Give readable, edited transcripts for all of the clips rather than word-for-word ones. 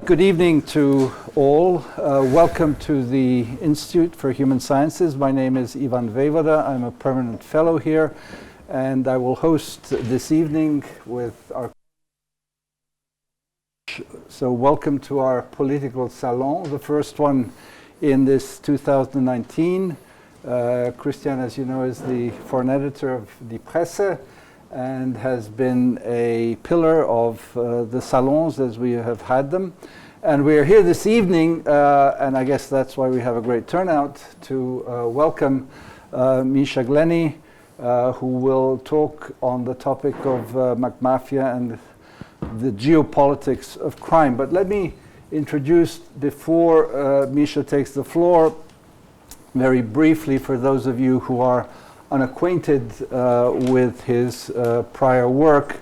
Good evening to all. Welcome to the Institute for Human Sciences. My name is Ivan Vejvoda. I'm a permanent fellow here, and I will host this evening with our... So welcome to our political salon, the first one in this 2019. Christian, as you know, is the foreign editor of Die Presse and has been a pillar of the salons as we have had them. And we are here this evening, and I guess that's why we have a great turnout, to welcome Misha Glenny, who will talk on the topic of McMafia and the geopolitics of crime. But let me introduce, before Misha takes the floor, very briefly, for those of you who are unacquainted with his prior work.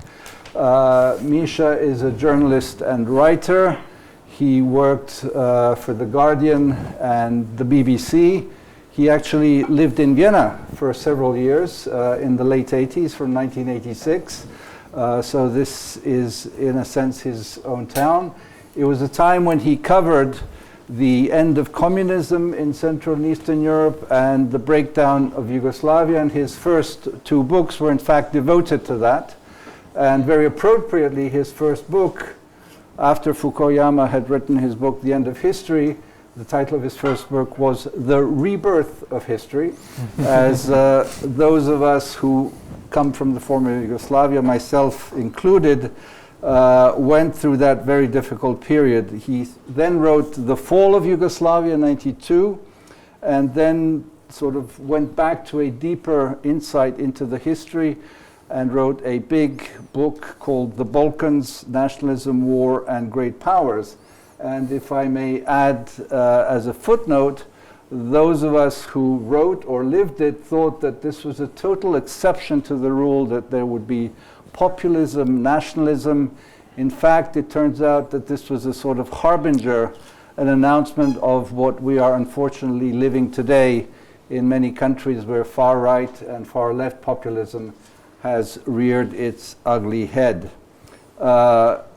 Misha is a journalist and writer. He worked for The Guardian and the BBC. He actually lived in Vienna for several years in the late 80s, from 1986. So this is, in a sense, his own town. It was a time when he covered the end of communism in Central and Eastern Europe and the breakdown of Yugoslavia, and his first two books were in fact devoted to that. And very appropriately, his first book, after Fukuyama had written his book, The End of History, the title of his first book was The Rebirth of History, as those of us who come from the former Yugoslavia, myself included, went through that very difficult period. He then wrote The Fall of Yugoslavia in '92, and then sort of went back to a deeper insight into the history and wrote a big book called The Balkans, Nationalism, War, and Great Powers. And if I may add as a footnote, those of us who wrote or lived it thought that this was a total exception to the rule, that there would be populism, nationalism. In fact, it turns out that this was a sort of harbinger, an announcement of what we are unfortunately living today in many countries, where far right and far left populism has reared its ugly head.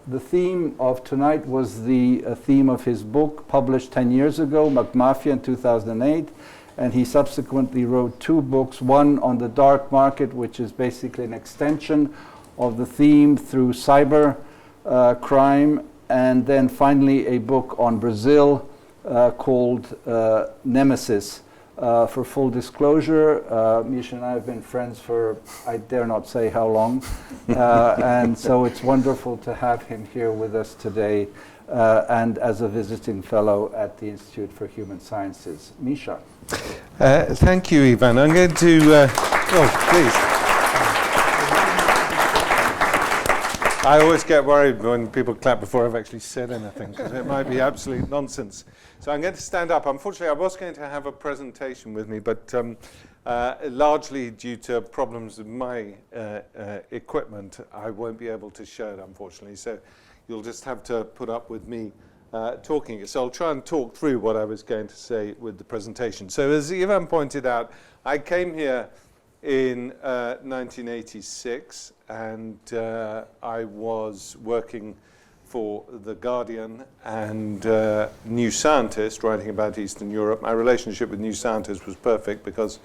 The theme of tonight was the theme of his book, published 10 years ago, McMafia, in 2008. And he subsequently wrote two books, one on the dark market, which is basically an extension of the theme through cyber crime, and then finally a book on Brazil called Nemesis. For full disclosure, Misha and I have been friends for, I dare not say how long, and so it's wonderful to have him here with us today, and as a visiting fellow at the Institute for Human Sciences. Misha. Thank you, Ivan. I'm going to... oh, please. I always get worried when people clap before I've actually said anything, because it might be absolute nonsense. So I'm going to stand up. Unfortunately, I was going to have a presentation with me, but largely due to problems with my equipment, I won't be able to show it, unfortunately. So you'll just have to put up with me talking. So I'll try and talk through what I was going to say with the presentation. So as Ivan pointed out, I came here in 1986, and I was working for The Guardian and New Scientist, writing about Eastern Europe. My relationship with New Scientist was perfect because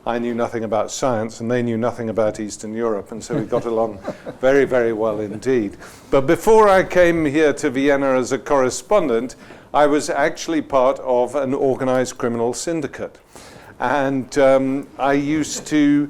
I knew nothing about science and they knew nothing about Eastern Europe, and so we got along very, very well indeed. But before I came here to Vienna as a correspondent, I was actually part of an organized criminal syndicate. And I used to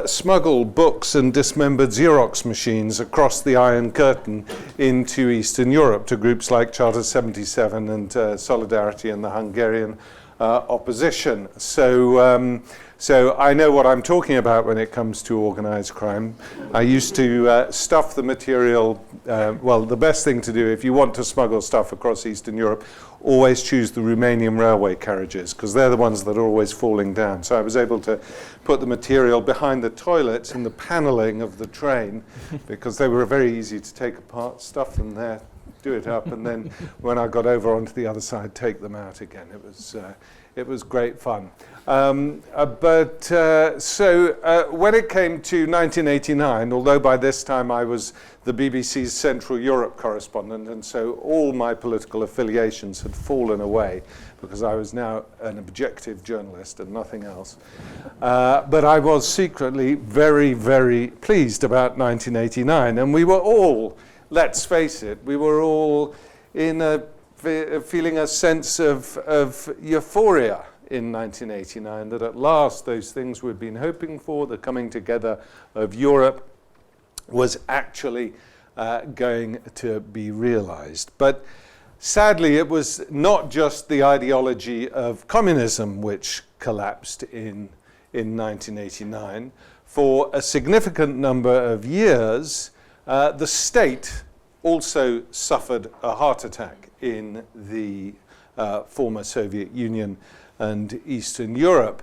smuggle books and dismembered Xerox machines across the Iron Curtain into Eastern Europe to groups like Charter 77 and Solidarity and the Hungarian opposition. So I know what I'm talking about when it comes to organized crime. I used to stuff the material. Well, the best thing to do if you want to smuggle stuff across Eastern Europe, always choose the Romanian railway carriages, because they're the ones that are always falling down. So I was able to put the material behind the toilets in the paneling of the train, because they were very easy to take apart, stuff them there, do it up, and then when I got over onto the other side, take them out again. It was great fun. So when it came to 1989, although by this time I was the BBC's Central Europe correspondent, and so all my political affiliations had fallen away because I was now an objective journalist and nothing else. But I was secretly very, very pleased about 1989, and we were all, let's face it, we were all in feeling a sense of euphoria in 1989, that at last those things we'd been hoping for, the coming together of Europe, was actually going to be realized. But sadly, it was not just the ideology of communism which collapsed in 1989. For a significant number of years, the state also suffered a heart attack in the former Soviet Union and Eastern Europe.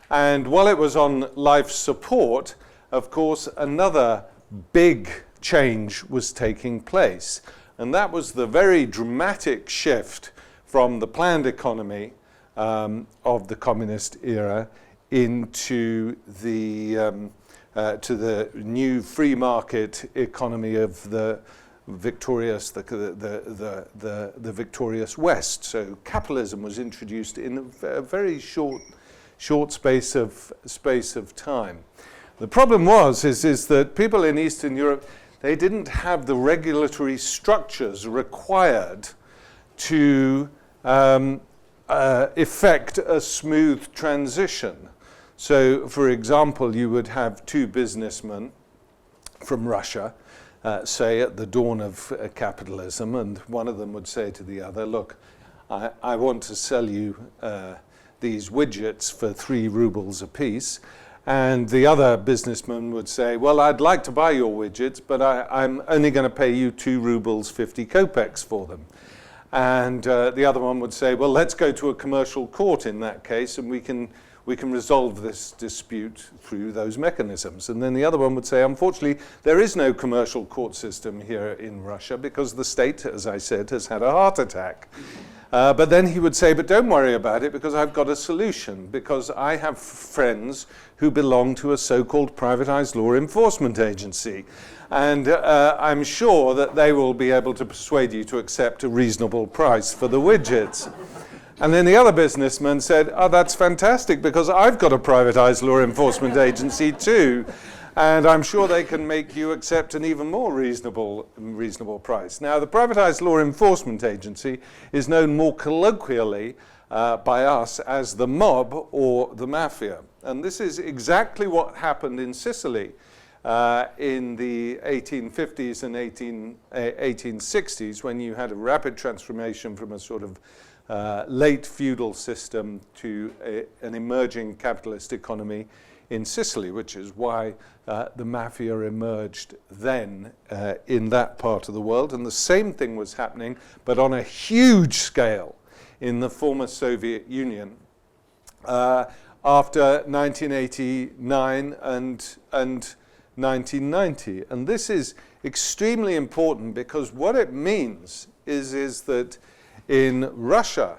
And while it was on life support, of course, another big change was taking place. And that was the very dramatic shift from the planned economy of the communist era into the new free market economy of the victorious West. So capitalism was introduced in a very short space of time. The problem is that people in Eastern Europe, they didn't have the regulatory structures required to effect a smooth transition. So, for example, you would have two businessmen from Russia, say at the dawn of capitalism, and one of them would say to the other, look, I want to sell you these widgets for 3 rubles apiece. And the other businessman would say, well, I'd like to buy your widgets, but I'm only going to pay you 2 rubles 50 kopecks for them. And the other one would say, well, let's go to a commercial court in that case, and we can resolve this dispute through those mechanisms. And then the other one would say, unfortunately, there is no commercial court system here in Russia because the state, as I said, has had a heart attack. But then he would say, but don't worry about it because I've got a solution, because I have friends who belong to a so-called privatized law enforcement agency. And I'm sure that they will be able to persuade you to accept a reasonable price for the widgets. And then the other businessman said, oh, that's fantastic because I've got a privatized law enforcement agency too. And I'm sure they can make you accept an even more reasonable price. Now, the privatized law enforcement agency is known more colloquially by us as the mob or the mafia. And this is exactly what happened in Sicily in the 1850s and 1860s, when you had a rapid transformation from a sort of late feudal system to an emerging capitalist economy in Sicily, which is why the mafia emerged then in that part of the world. And the same thing was happening, but on a huge scale, in the former Soviet Union after 1989 and 1990. And this is extremely important because what it means is that in Russia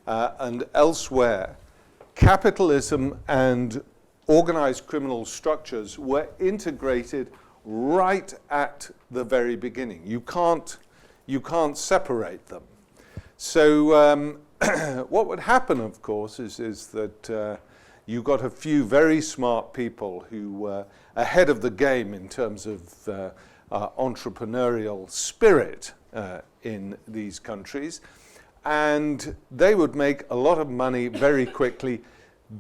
and elsewhere, capitalism and organized criminal structures were integrated right at the very beginning. You can't separate them. So what would happen, of course, is that you got a few very smart people who were ahead of the game in terms of entrepreneurial spirit in these countries, and they would make a lot of money very quickly,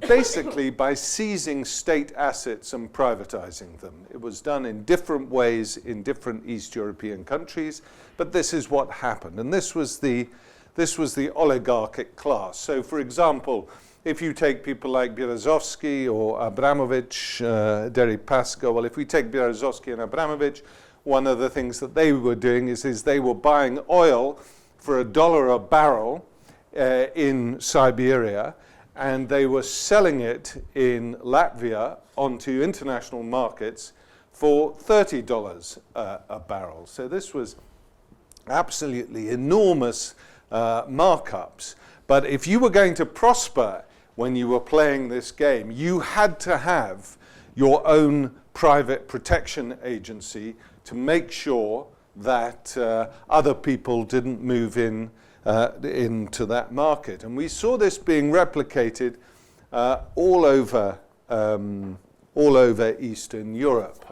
basically by seizing state assets and privatizing them. It was done in different ways in different East European countries, but this is what happened. And this was the oligarchic class. So, for example, if you take people like Berezovsky or Abramovich, Deripaska, well, if we take Berezovsky and Abramovich, one of the things that they were doing is they were buying oil for $1 a barrel in Siberia, and they were selling it in Latvia onto international markets for $30 a barrel. So this was absolutely enormous markups. But if you were going to prosper when you were playing this game, you had to have your own private protection agency to make sure that other people didn't move into that market. And we saw this being replicated all over Eastern Europe.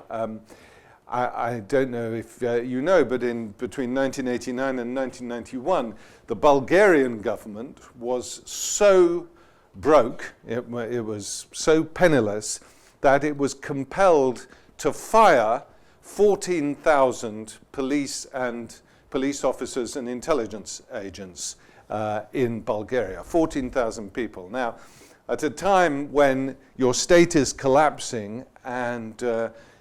I don't know if you know, but between 1989 and 1991, the Bulgarian government was so broke, it was so penniless, that it was compelled to fire 14,000 police officers and intelligence agents in Bulgaria, 14,000 people. Now, at a time when your state is collapsing and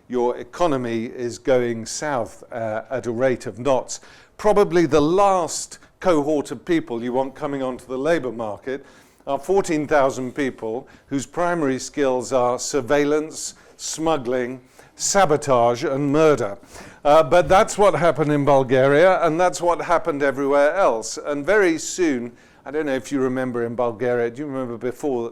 your economy is going south at a rate of knots, probably the last cohort of people you want coming onto the labour market are 14,000 people whose primary skills are surveillance, smuggling, sabotage and murder. But that's what happened in Bulgaria, and that's what happened everywhere else. And very soon, I don't know if you remember in Bulgaria, do you remember before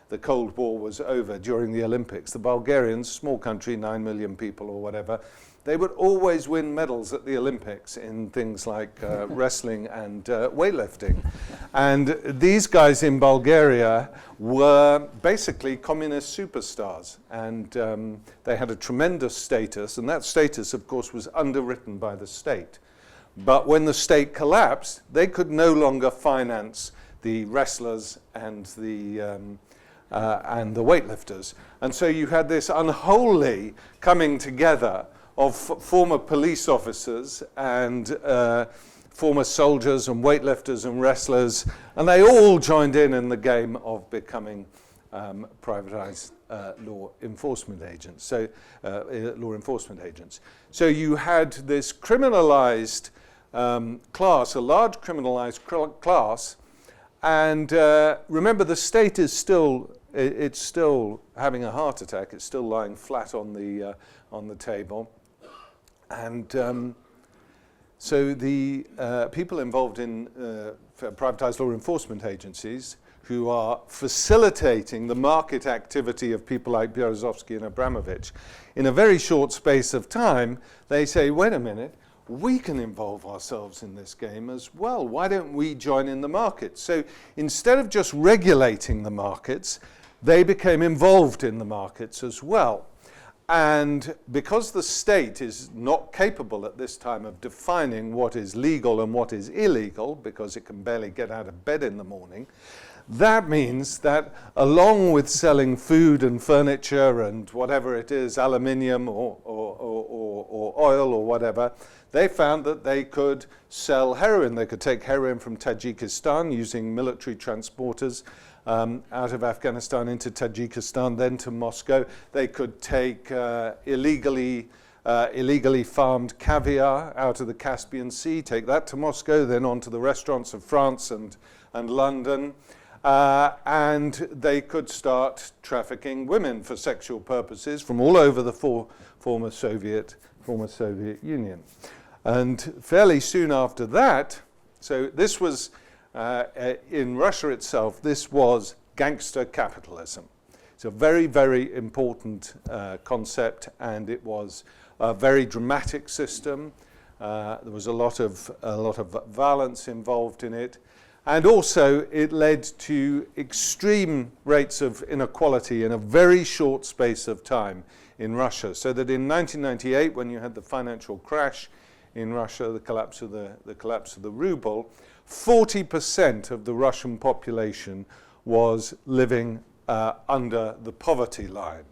the Cold War was over, during the Olympics, the Bulgarians, small country, 9 million people or whatever, they would always win medals at the Olympics in things like wrestling and weightlifting. And these guys in Bulgaria were basically communist superstars. And they had a tremendous status, and that status, of course, was underwritten by the state. But when the state collapsed, they could no longer finance the wrestlers and the weightlifters. And so you had this unholy coming together of former police officers and former soldiers and weightlifters and wrestlers, and they all joined in the game of becoming privatized law enforcement agents. So So you had this criminalized class, a large criminalized class, and remember, the state is still having a heart attack. It's still lying flat on the table. And so the people involved in privatized law enforcement agencies who are facilitating the market activity of people like Berezovsky and Abramovich, in a very short space of time, they say, wait a minute, we can involve ourselves in this game as well. Why don't we join in the market? So instead of just regulating the markets, they became involved in the markets as well. And because the state is not capable at this time of defining what is legal and what is illegal, because it can barely get out of bed in the morning, that means that along with selling food and furniture and whatever it is, aluminium or oil or whatever, they found that they could sell heroin. They could take heroin from Tajikistan using military transporters out of Afghanistan into Tajikistan, then to Moscow. They could take illegally farmed caviar out of the Caspian Sea, take that to Moscow, then on to the restaurants of France and London. And they could start trafficking women for sexual purposes from all over the former Soviet Union. And fairly soon after that, so this was in Russia itself, this was gangster capitalism. It's a very, very important concept, and it was a very dramatic system. There was a lot of violence involved in it. And also, it led to extreme rates of inequality in a very short space of time in Russia. So that in 1998, when you had the financial crash in Russia, the collapse of the ruble, 40% of the Russian population was living under the poverty line.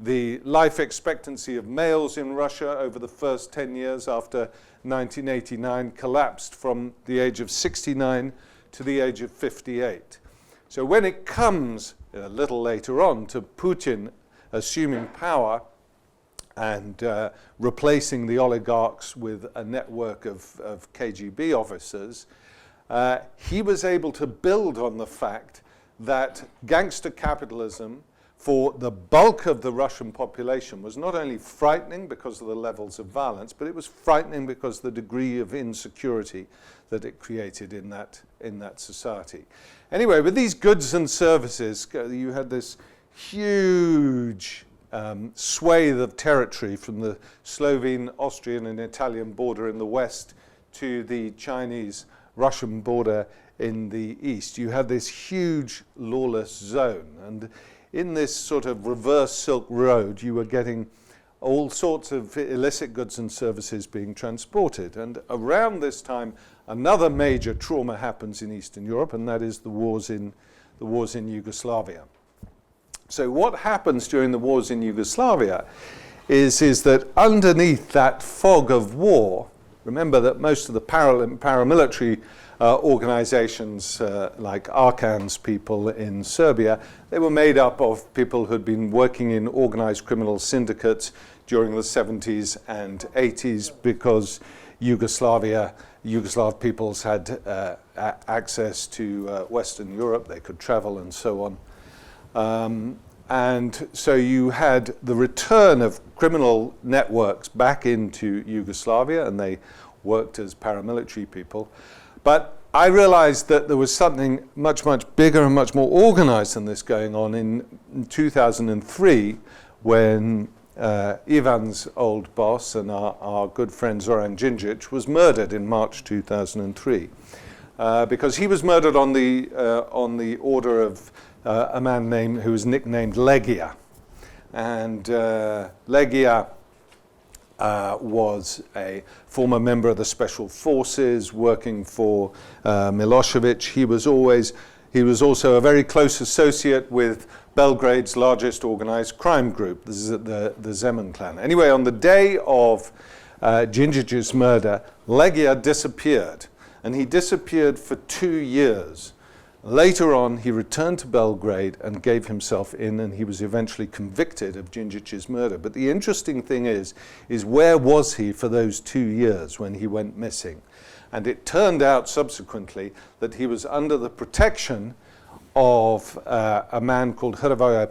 The life expectancy of males in Russia over the first 10 years after 1989 collapsed from the age of 69 to the age of 58. So when it comes a little later on to Putin assuming power and replacing the oligarchs with a network of KGB officers, he was able to build on the fact that gangster capitalism for the bulk of the Russian population was not only frightening because of the levels of violence, but it was frightening because of the degree of insecurity that it created in that society. Anyway, with these goods and services, you had this huge swathe of territory from the Slovene, Austrian, and Italian border in the west to the Chinese-Russian border in the east. You had this huge lawless zone, and in this sort of reverse Silk Road, you were getting all sorts of illicit goods and services being transported. And around this time, another major trauma happens in Eastern Europe, and that is the wars in Yugoslavia. So what happens during the wars in Yugoslavia is that underneath that fog of war, remember that most of the paramilitary organizations like Arkan's people in Serbia, they were made up of people who'd been working in organized criminal syndicates during the 70s and 80s because Yugoslav peoples had access to Western Europe, they could travel and so on. And so you had the return of criminal networks back into Yugoslavia, and they worked as paramilitary people. But I realized that there was something much, much bigger and much more organized than this going on in 2003 when Ivan's old boss and our good friend Zoran Djindjic was murdered in March 2003. Because he was murdered on the order of a man who was nicknamed Legia. And Legia was a former member of the Special Forces working for Milosevic. He was also a very close associate with Belgrade's largest organized crime group, the Zeman clan. Anyway, on the day of Djindjic's murder, Legia disappeared, and he disappeared for 2 years. Later on, he returned to Belgrade and gave himself in, and he was eventually convicted of Djindjic's murder. But the interesting thing is where was he for those 2 years when he went missing? And it turned out subsequently that he was under the protection of a man called Hrvoje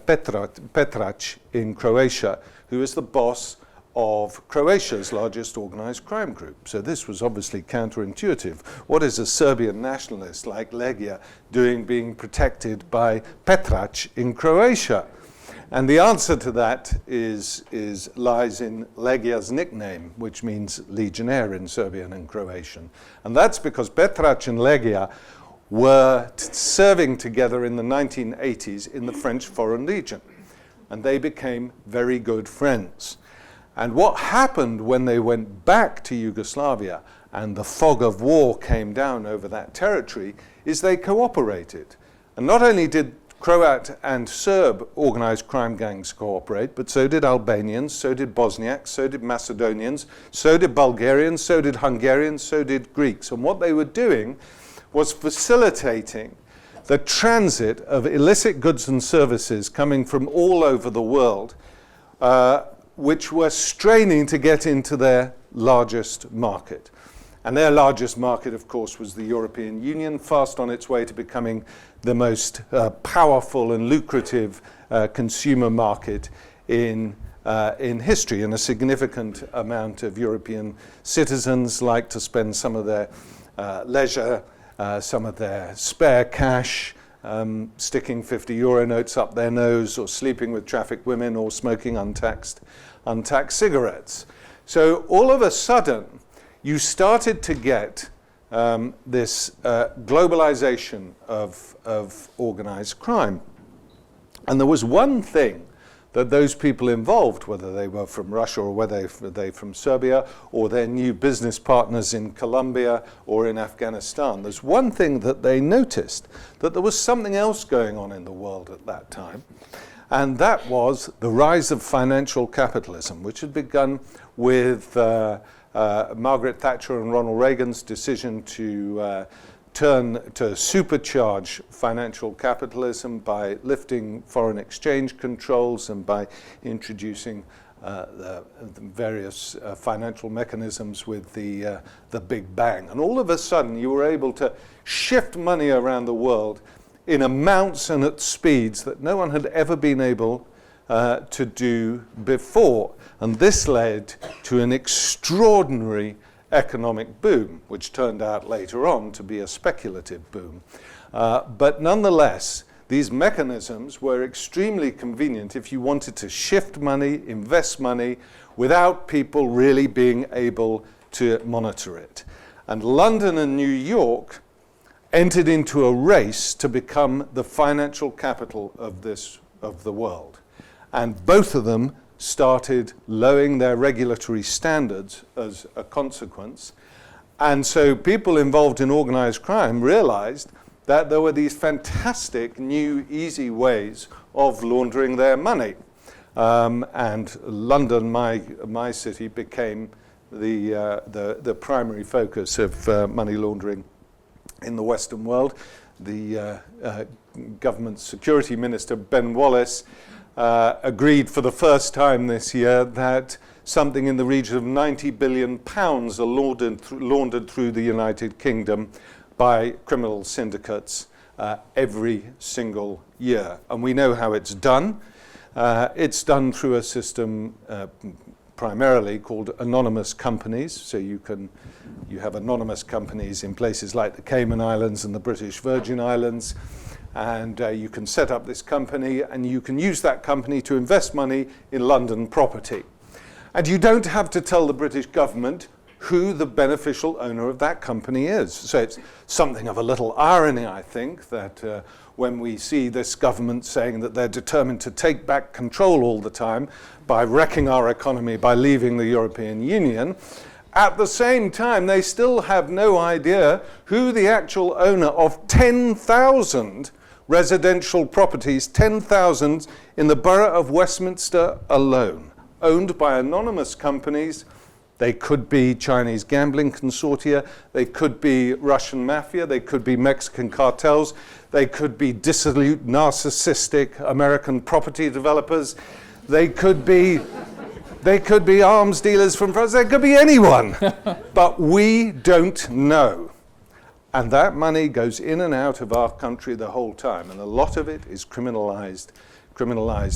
Petrac in Croatia, who is the boss of Croatia's largest organized crime group. So this was obviously counterintuitive. What is a Serbian nationalist like Legia doing being protected by Petrac in Croatia? And the answer to that lies in Legia's nickname, which means legionnaire in Serbian and Croatian. And that's because Petrac and Legia were serving together in the 1980s in the French Foreign Legion. And they became very good friends. And what happened when they went back to Yugoslavia and the fog of war came down over that territory is they cooperated. And not only did Croat and Serb organized crime gangs cooperate, but so did Albanians, so did Bosniaks, so did Macedonians, so did Bulgarians, so did Hungarians, so did Greeks. And what they were doing was facilitating the transit of illicit goods and services coming from all over the world, which were straining to get into their largest market. And their largest market, of course, was the European Union, fast on its way to becoming the most powerful and lucrative consumer market in history. And a significant amount of European citizens like to spend some of their leisure, some of their spare cash, sticking 50 € notes up their nose, or sleeping with trafficked women, or smoking untaxed cigarettes. So all of a sudden, you started to get this globalization of organized crime. And there was one thing that those people involved, whether they were from Russia or whether they from Serbia or their new business partners in Colombia or in Afghanistan, there's one thing that they noticed, that there was something else going on in the world at that time. And that was the rise of financial capitalism, which had begun with Margaret Thatcher and Ronald Reagan's decision to supercharge financial capitalism by lifting foreign exchange controls and by introducing the various financial mechanisms with the Big Bang. And all of a sudden, you were able to shift money around the world in amounts and at speeds that no one had ever been able to do before. And this led to an extraordinary economic boom, which turned out later on to be a speculative boom. But nonetheless, these mechanisms were extremely convenient if you wanted to shift money, invest money, without people really being able to monitor it. And London and New York entered into a race to become the financial capital of the world. And both of them started lowering their regulatory standards as a consequence. And so people involved in organized crime realized that there were these fantastic new easy ways of laundering their money. And London, my city, became the primary focus of money laundering in the Western world. The government security minister, Ben Wallace, agreed for the first time this year that something in the region of £90 billion are laundered through the United Kingdom by criminal syndicates every single year. And we know how it's done. It's done through a system primarily called anonymous companies. So you have anonymous companies in places like the Cayman Islands and the British Virgin Islands. And you can set up this company and you can use that company to invest money in London property. And you don't have to tell the British government who the beneficial owner of that company is. So it's something of a little irony, I think, that when we see this government saying that they're determined to take back control all the time by wrecking our economy, by leaving the European Union, at the same time, they still have no idea who the actual owner of 10,000 residential properties, 10,000 in the borough of Westminster alone, owned by anonymous companies. They could be Chinese gambling consortia, they could be Russian mafia, they could be Mexican cartels, they could be dissolute, narcissistic American property developers, they could be arms dealers from France, they could be anyone. But we don't know. And that money goes in and out of our country the whole time, and a lot of it is criminalized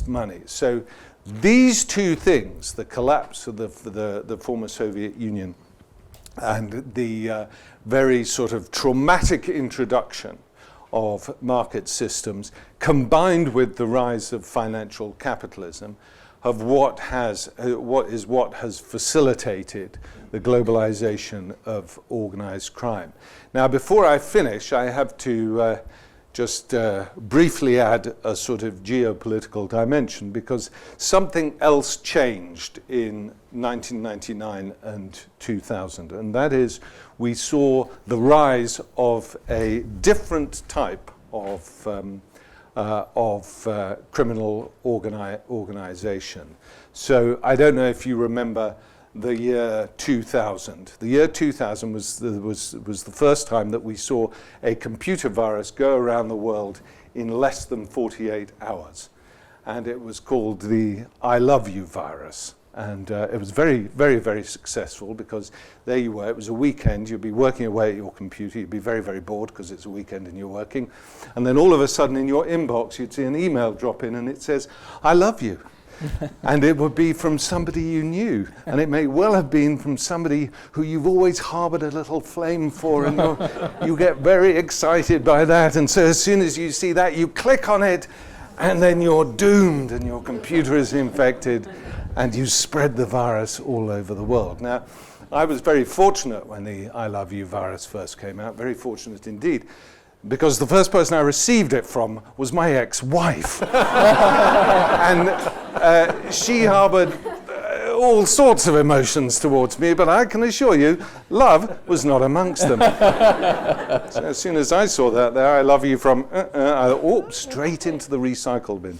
money. So these two things, the collapse of the former Soviet Union and the very sort of traumatic introduction of market systems, combined with the rise of financial capitalism, of what has facilitated the globalization of organized crime. Now, before I finish, I have to just briefly add a sort of geopolitical dimension, because something else changed in 1999 and 2000, and that is we saw the rise of a different type of criminal organization. So I don't know if you remember the year 2000. The year 2000 was the first time that we saw a computer virus go around the world in less than 48 hours. And it was called the I Love You virus. And it was very, very, very successful, because there you were, it was a weekend, you'd be working away at your computer, you'd be very, very bored because it's a weekend and you're working. And then all of a sudden in your inbox, you'd see an email drop in and it says, I love you. And it would be from somebody you knew. And it may well have been from somebody who you've always harbored a little flame for, and you get very excited by that. And so as soon as you see that, you click on it, and then you're doomed and your computer is infected and you spread the virus all over the world. Now, I was very fortunate when the I Love You virus first came out, very fortunate indeed, because the first person I received it from was my ex-wife. And she harbored all sorts of emotions towards me, but I can assure you, love was not amongst them. So as soon as I saw that there, I love you from, straight into the recycle bin.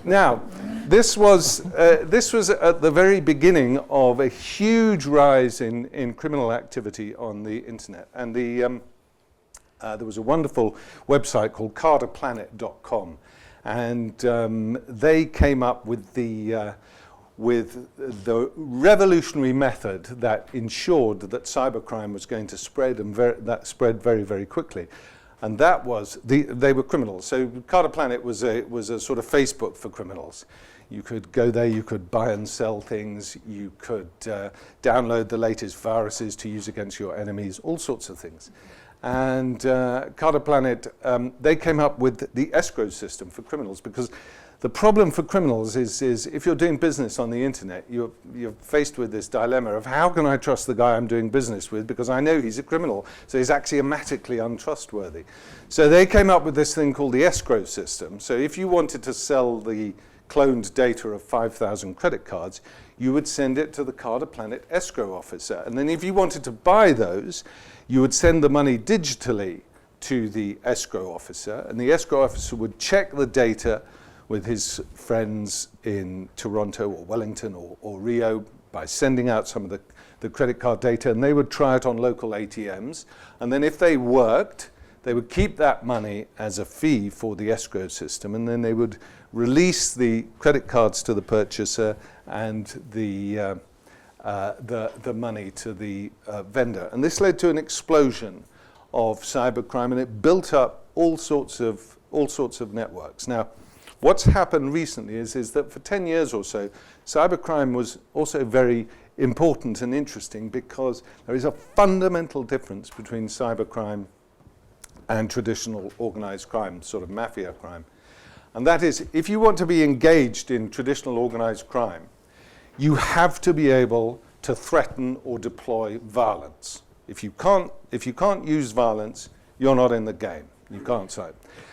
Now, this was at the very beginning of a huge rise in criminal activity on the internet. And there was a wonderful website called carderplanet.com, and they came up with the revolutionary method that ensured that cybercrime was going to spread, and that spread very, very quickly. And that was, they were criminals. So Carter Planet was a sort of Facebook for criminals. You could go there, you could buy and sell things, you could download the latest viruses to use against your enemies, all sorts of things. And Carter Planet, they came up with the escrow system for criminals, because the problem for criminals is if you're doing business on the internet, you're faced with this dilemma of how can I trust the guy I'm doing business with, because I know he's a criminal, so he's axiomatically untrustworthy. So they came up with this thing called the escrow system. So if you wanted to sell the cloned data of 5,000 credit cards, you would send it to the Carter Planet escrow officer. And then if you wanted to buy those, you would send the money digitally to the escrow officer, and the escrow officer would check the data with his friends in Toronto or Wellington or Rio by sending out some of the credit card data, and they would try it on local ATMs. And then if they worked, they would keep that money as a fee for the escrow system, and then they would release the credit cards to the purchaser and the money to the vendor. And this led to an explosion of cybercrime, and it built up all sorts of networks. Now, what's happened recently is that for 10 years or so, cybercrime was also very important and interesting, because there is a fundamental difference between cybercrime and traditional organized crime, sort of mafia crime. And that is, if you want to be engaged in traditional organized crime, you have to be able to threaten or deploy violence. If you can't use violence, you're not in the game. You can't say.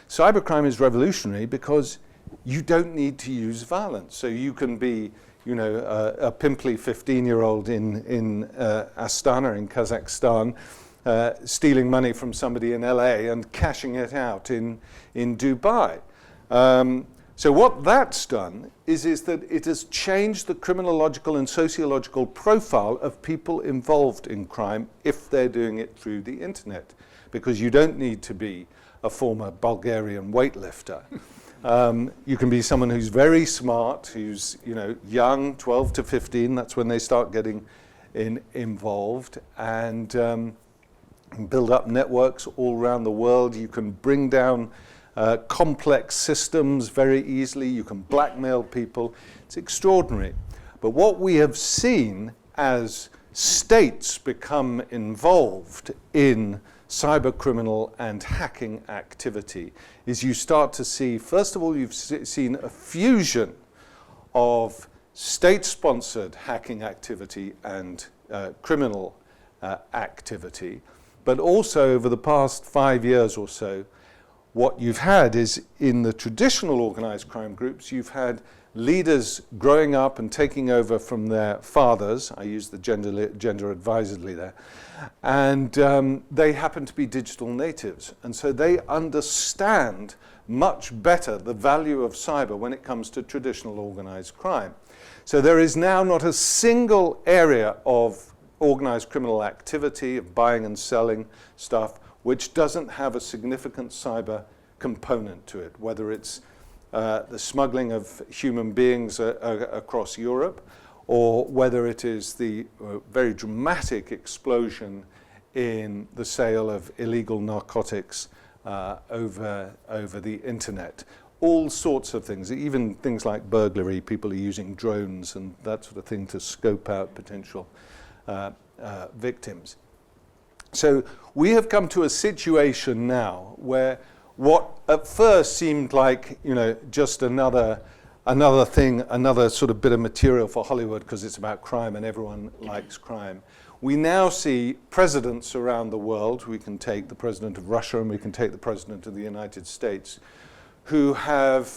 Cybercrime is revolutionary because you don't need to use violence. So you can be, a pimply 15-year-old in Astana in Kazakhstan, stealing money from somebody in LA and cashing it out in Dubai. So what that's done is that it has changed the criminological and sociological profile of people involved in crime if they're doing it through the internet, because you don't need to be a former Bulgarian weightlifter. You can be someone who's very smart, who's young, 12 to 15. That's when they start getting involved, and build up networks all around the world. You can bring down complex systems very easily. You can blackmail people. It's extraordinary. But what we have seen as states become involved in cybercriminal and hacking activity is you start to see, first of all, you've seen a fusion of state-sponsored hacking activity and criminal activity. But also over the past 5 years or so, what you've had is in the traditional organized crime groups, you've had leaders growing up and taking over from their fathers. I use the gender advisedly there. And they happen to be digital natives. And so they understand much better the value of cyber when it comes to traditional organized crime. So there is now not a single area of organized criminal activity, of buying and selling stuff, which doesn't have a significant cyber component to it, whether it's the smuggling of human beings across Europe, or whether it is the very dramatic explosion in the sale of illegal narcotics over the internet. All sorts of things, even things like burglary. People are using drones and that sort of thing to scope out potential victims. So we have come to a situation now where what at first seemed like, just another thing, another sort of bit of material for Hollywood because it's about crime and everyone likes crime. We now see presidents around the world. We can take the president of Russia and we can take the president of the United States, who have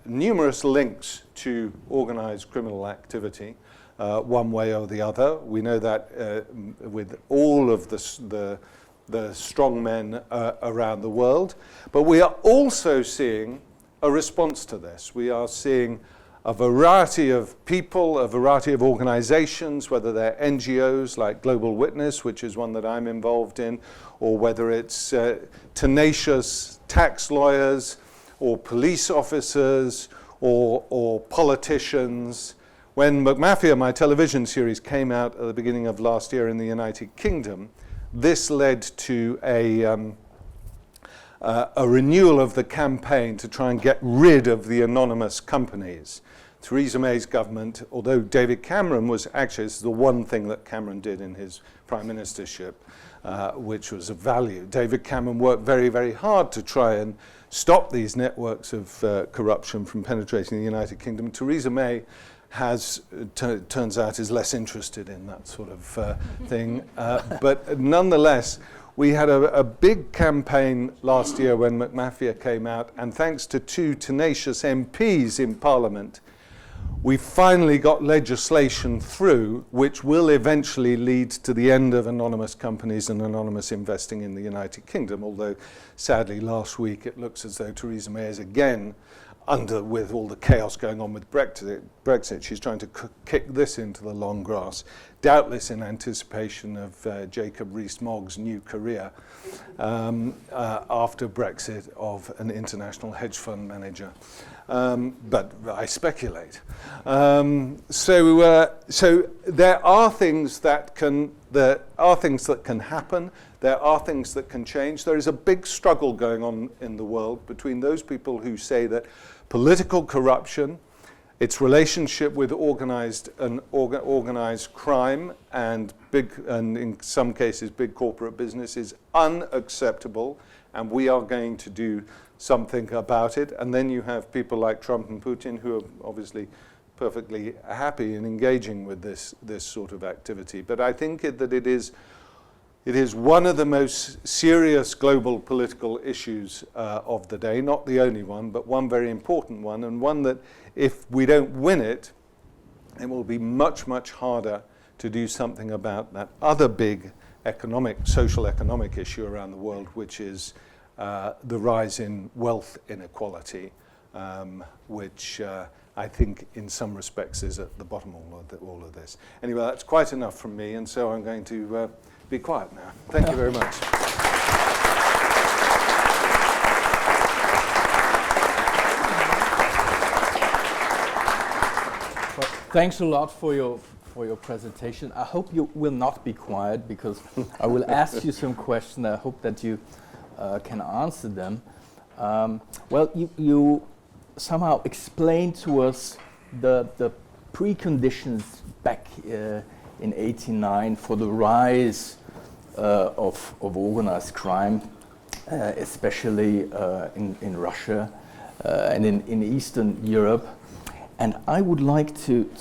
numerous links to organized criminal activity. One way or the other. We know that with all of the strong men around the world. But we are also seeing a response to this. We are seeing a variety of people, a variety of organizations, whether they're NGOs like Global Witness, which is one that I'm involved in, or whether it's tenacious tax lawyers, or police officers, or politicians. When McMafia, my television series, came out at the beginning of last year in the United Kingdom, this led to a renewal of the campaign to try and get rid of the anonymous companies. Theresa May's government, although David Cameron was actually, this is the one thing that Cameron did in his prime ministership, which was of value. David Cameron worked very, very hard to try and stop these networks of corruption from penetrating the United Kingdom. Theresa May turns out is less interested in that sort of thing. But nonetheless, we had a big campaign last year when McMafia came out, and thanks to 2 tenacious MPs in Parliament, we finally got legislation through which will eventually lead to the end of anonymous companies and anonymous investing in the United Kingdom, although sadly last week it looks as though Theresa May is again with all the chaos going on with Brexit, she's trying to kick this into the long grass, doubtless in anticipation of Jacob Rees-Mogg's new career after Brexit of an international hedge fund manager. But I speculate. So there are things that can happen. There are things that can change. There is a big struggle going on in the world between those people who say that political corruption, its relationship with organized crime and in some cases big corporate business is unacceptable, and we are going to do something about it. And then you have people like Trump and Putin who are obviously perfectly happy in engaging with this sort of activity. But I think that it is one of the most serious global political issues of the day, not the only one, but one very important one, and one that if we don't win it, it will be much, much harder to do something about that other big social economic issue around the world, which is the rise in wealth inequality, which I think in some respects is at the bottom of all of this. Anyway, that's quite enough from me, and so I'm going to be quiet now. Thank you very much. Well, thanks a lot for your presentation. I hope you will not be quiet, because I will ask you some questions. I hope that you can answer them. Well, you somehow explained to us the preconditions back in '89 for the rise of organized crime, especially in Russia and in Eastern Europe. And I would like that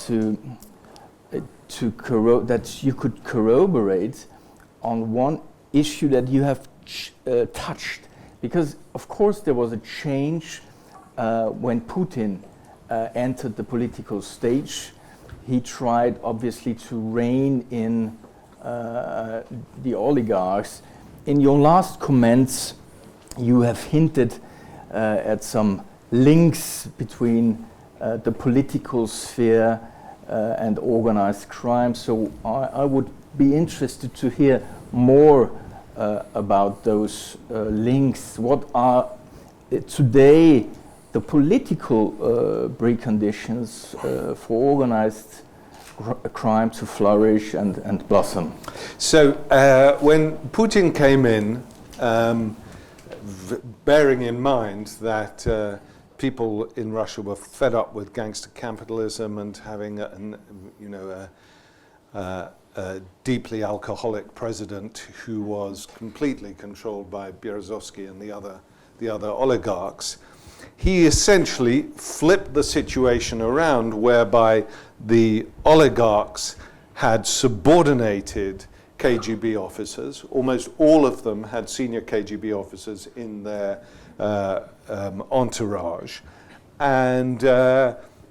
you could corroborate on one issue that you have touched, because of course there was a change when Putin entered the political stage. He tried obviously to rein in the oligarchs. In your last comments, you have hinted at some links between the political sphere and organized crime. So I would be interested to hear more about those links. What are today the political preconditions for organized crime to flourish and blossom? So when Putin came in, bearing in mind that people in Russia were fed up with gangster capitalism and having a deeply alcoholic president who was completely controlled by Berezovsky and the other oligarchs, he essentially flipped the situation around, whereby the oligarchs had subordinated KGB officers. Almost all of them had senior KGB officers in their entourage. And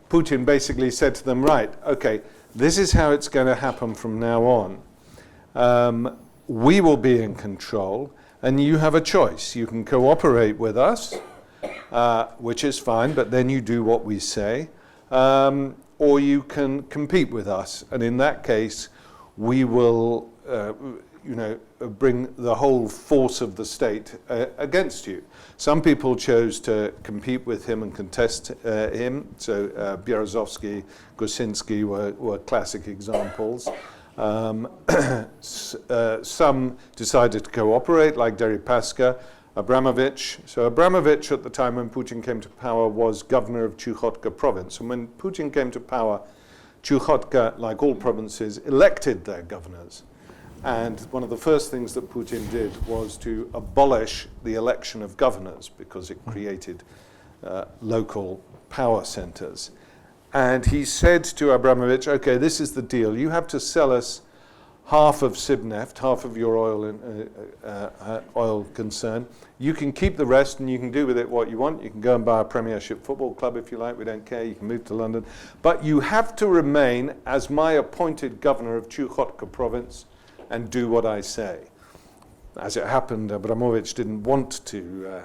Putin basically said to them, right, okay, this is how it's going to happen from now on. We will be in control, and you have a choice. You can cooperate with us, which is fine, but then you do what we say, or you can compete with us, and in that case, we will, bring the whole force of the state against you. Some people chose to compete with him and contest him. So Berezovsky, Gusinsky were classic examples. Some decided to cooperate, like Deripaska. Abramovich. So Abramovich at the time when Putin came to power was governor of Chukotka province. And when Putin came to power, Chukotka, like all provinces, elected their governors. And one of the first things that Putin did was to abolish the election of governors because it created local power centers. And he said to Abramovich, okay, this is the deal. You have to sell us half of Sibneft, half of your oil concern. You can keep the rest and you can do with it what you want. You can go and buy a Premiership football club if you like. We don't care. You can move to London. But you have to remain as my appointed governor of Chukotka province and do what I say. As it happened, Abramovich didn't want to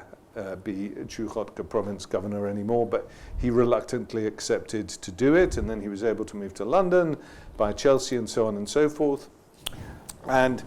be Chukotka province governor anymore, but he reluctantly accepted to do it, and then he was able to move to London, buy Chelsea, and so on and so forth. And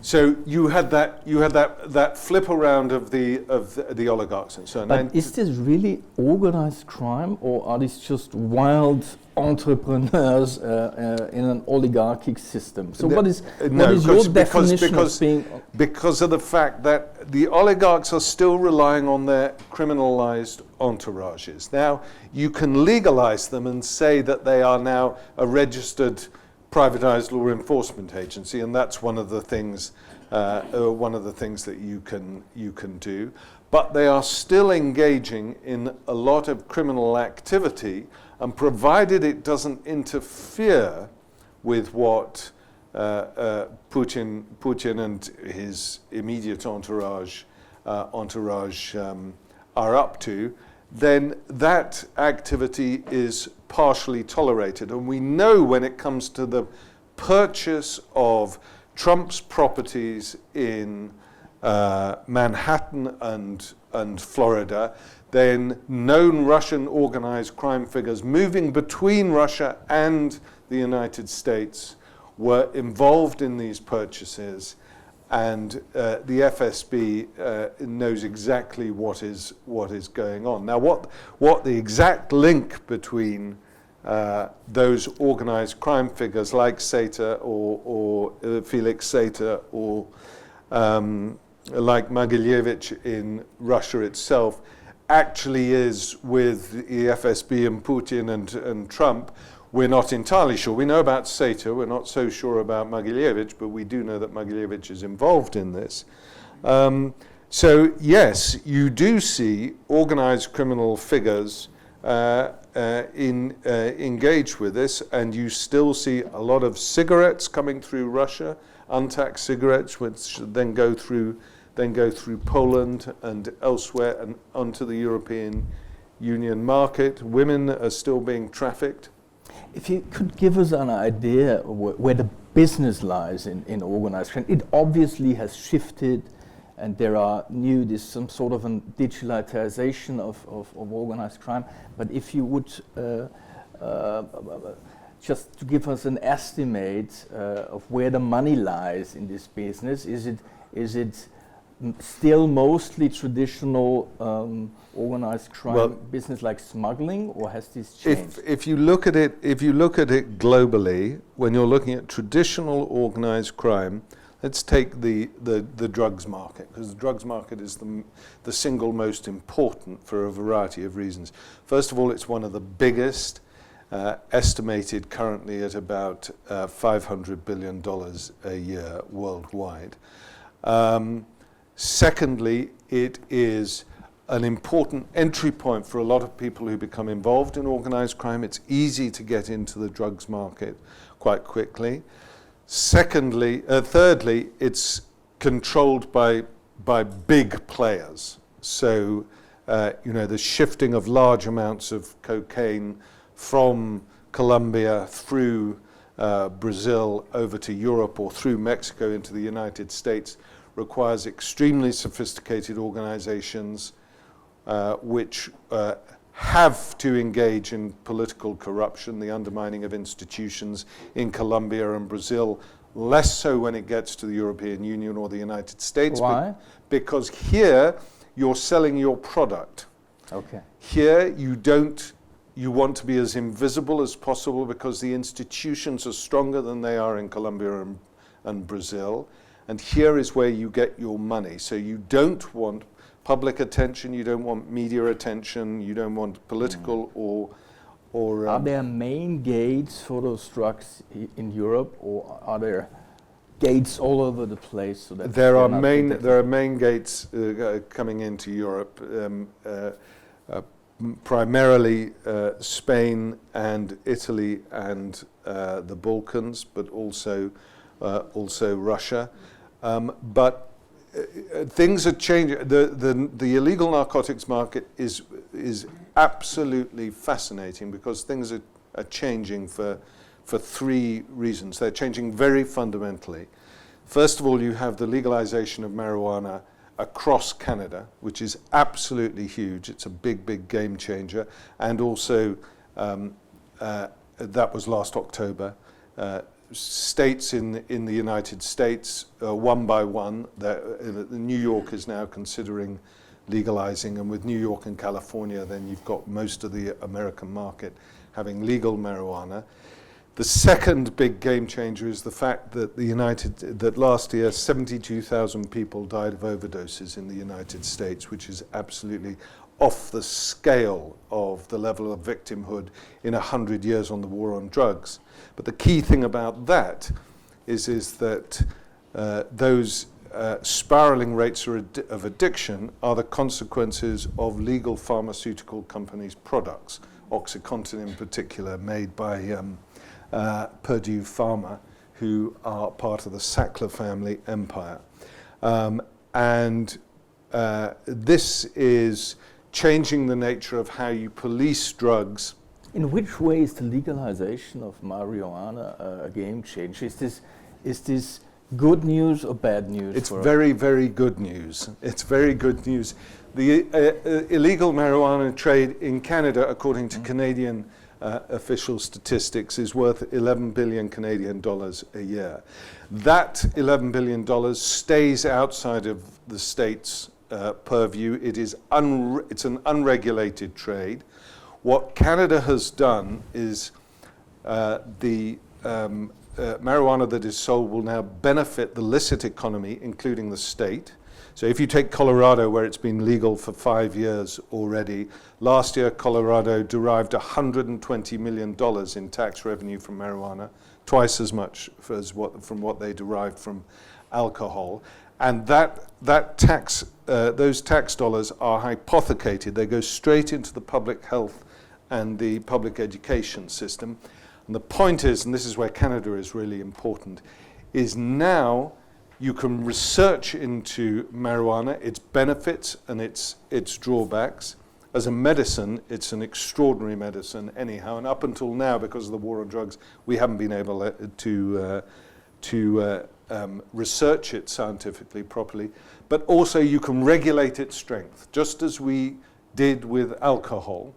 so you had that flip around of the oligarchs and so on. But is this really organized crime, or are these just wild entrepreneurs in an oligarchic system? So what is your definition of being? Because of the fact that the oligarchs are still relying on their criminalized entourages. Now, you can legalize them and say that they are now a registered privatized law enforcement agency, and that's one of the things that you can do. But they are still engaging in a lot of criminal activity, and provided it doesn't interfere with what Putin and his immediate entourage are up to, then that activity is partially tolerated. And we know when it comes to the purchase of Trump's properties in Manhattan and Florida, then known Russian organized crime figures moving between Russia and the United States were involved in these purchases, and the FSB knows exactly what is going on. Now, what the exact link between those organized crime figures like Sater or Felix Sater or like Mogilevich in Russia itself actually is with the FSB and Putin and Trump, we're not entirely sure. We know about Sater, we're not so sure about Mogilevich, but we do know that Mogilevich is involved in this. So yes, you do see organized criminal figures engage with this, and you still see a lot of cigarettes coming through Russia, untaxed cigarettes, which then go through Poland and elsewhere and onto the European Union market. Women are still being trafficked. If you could give us an idea where the business lies in organized crime, it obviously has shifted, and there's some sort of a digitalization of organized crime. But if you would just to give us an estimate of where the money lies in this business, is it still mostly traditional organized crime business like smuggling, or has this changed? If you look at it globally, when you're looking at traditional organized crime, let's take the drugs market, because the drugs market is the single most important for a variety of reasons. First of all, it's one of the biggest, estimated currently at about $500 billion a year worldwide. Secondly, it is an important entry point for a lot of people who become involved in organized crime. It's easy to get into the drugs market quite quickly. Thirdly, it's controlled by big players. So, the shifting of large amounts of cocaine from Colombia through Brazil over to Europe or through Mexico into the United States requires extremely sophisticated organizations which have to engage in political corruption, the undermining of institutions in Colombia and Brazil, less so when it gets to the European Union or the United States. Why? Because here you're selling your product. Okay. Here you want to be as invisible as possible because the institutions are stronger than they are in Colombia and Brazil. and here is where you get your money. So you don't want public attention, you don't want media attention, you don't want political or are there main gates for those drugs in Europe, or are there gates all over the place? So that there are main gates coming into Europe, primarily Spain and Italy and the Balkans, but also Russia. But things are changing. The illegal narcotics market is absolutely fascinating because things are changing for three reasons. They're changing very fundamentally. First of all, you have the legalization of marijuana across Canada, which is absolutely huge. It's a big game changer. And also, that was last October. States in the United States, one by one, New York is now considering legalizing, and with New York and California, then you've got most of the American market having legal marijuana. The second big game changer is the fact that that last year 72,000 people died of overdoses in the United States, which is absolutely off the scale of the level of victimhood in 100 years on the war on drugs. But the key thing about that is that those spiraling rates of addiction are the consequences of legal pharmaceutical companies' products, OxyContin in particular, made by Purdue Pharma, who are part of the Sackler family empire. This is changing the nature of how you police drugs. In which way is the legalization of marijuana a game changer? Is this good news or bad news? It's very good news. It's very good news. The illegal marijuana trade in Canada, according to Canadian official statistics, is worth 11 billion Canadian dollars a year. That 11 billion dollars stays outside of the state's purview. It's an unregulated trade. What Canada has done is the marijuana that is sold will now benefit the licit economy, including the state. So if you take Colorado, where it's been legal for 5 years already, last year Colorado derived $120 million in tax revenue from marijuana, twice as much from what they derived from alcohol. And those tax dollars are hypothecated. They go straight into the public health and the public education system. And the point is, and this is where Canada is really important, is now you can research into marijuana, its benefits and its drawbacks. As a medicine, it's an extraordinary medicine anyhow. And up until now, because of the war on drugs, we haven't been able to research it scientifically properly. But also you can regulate its strength, just as we did with alcohol.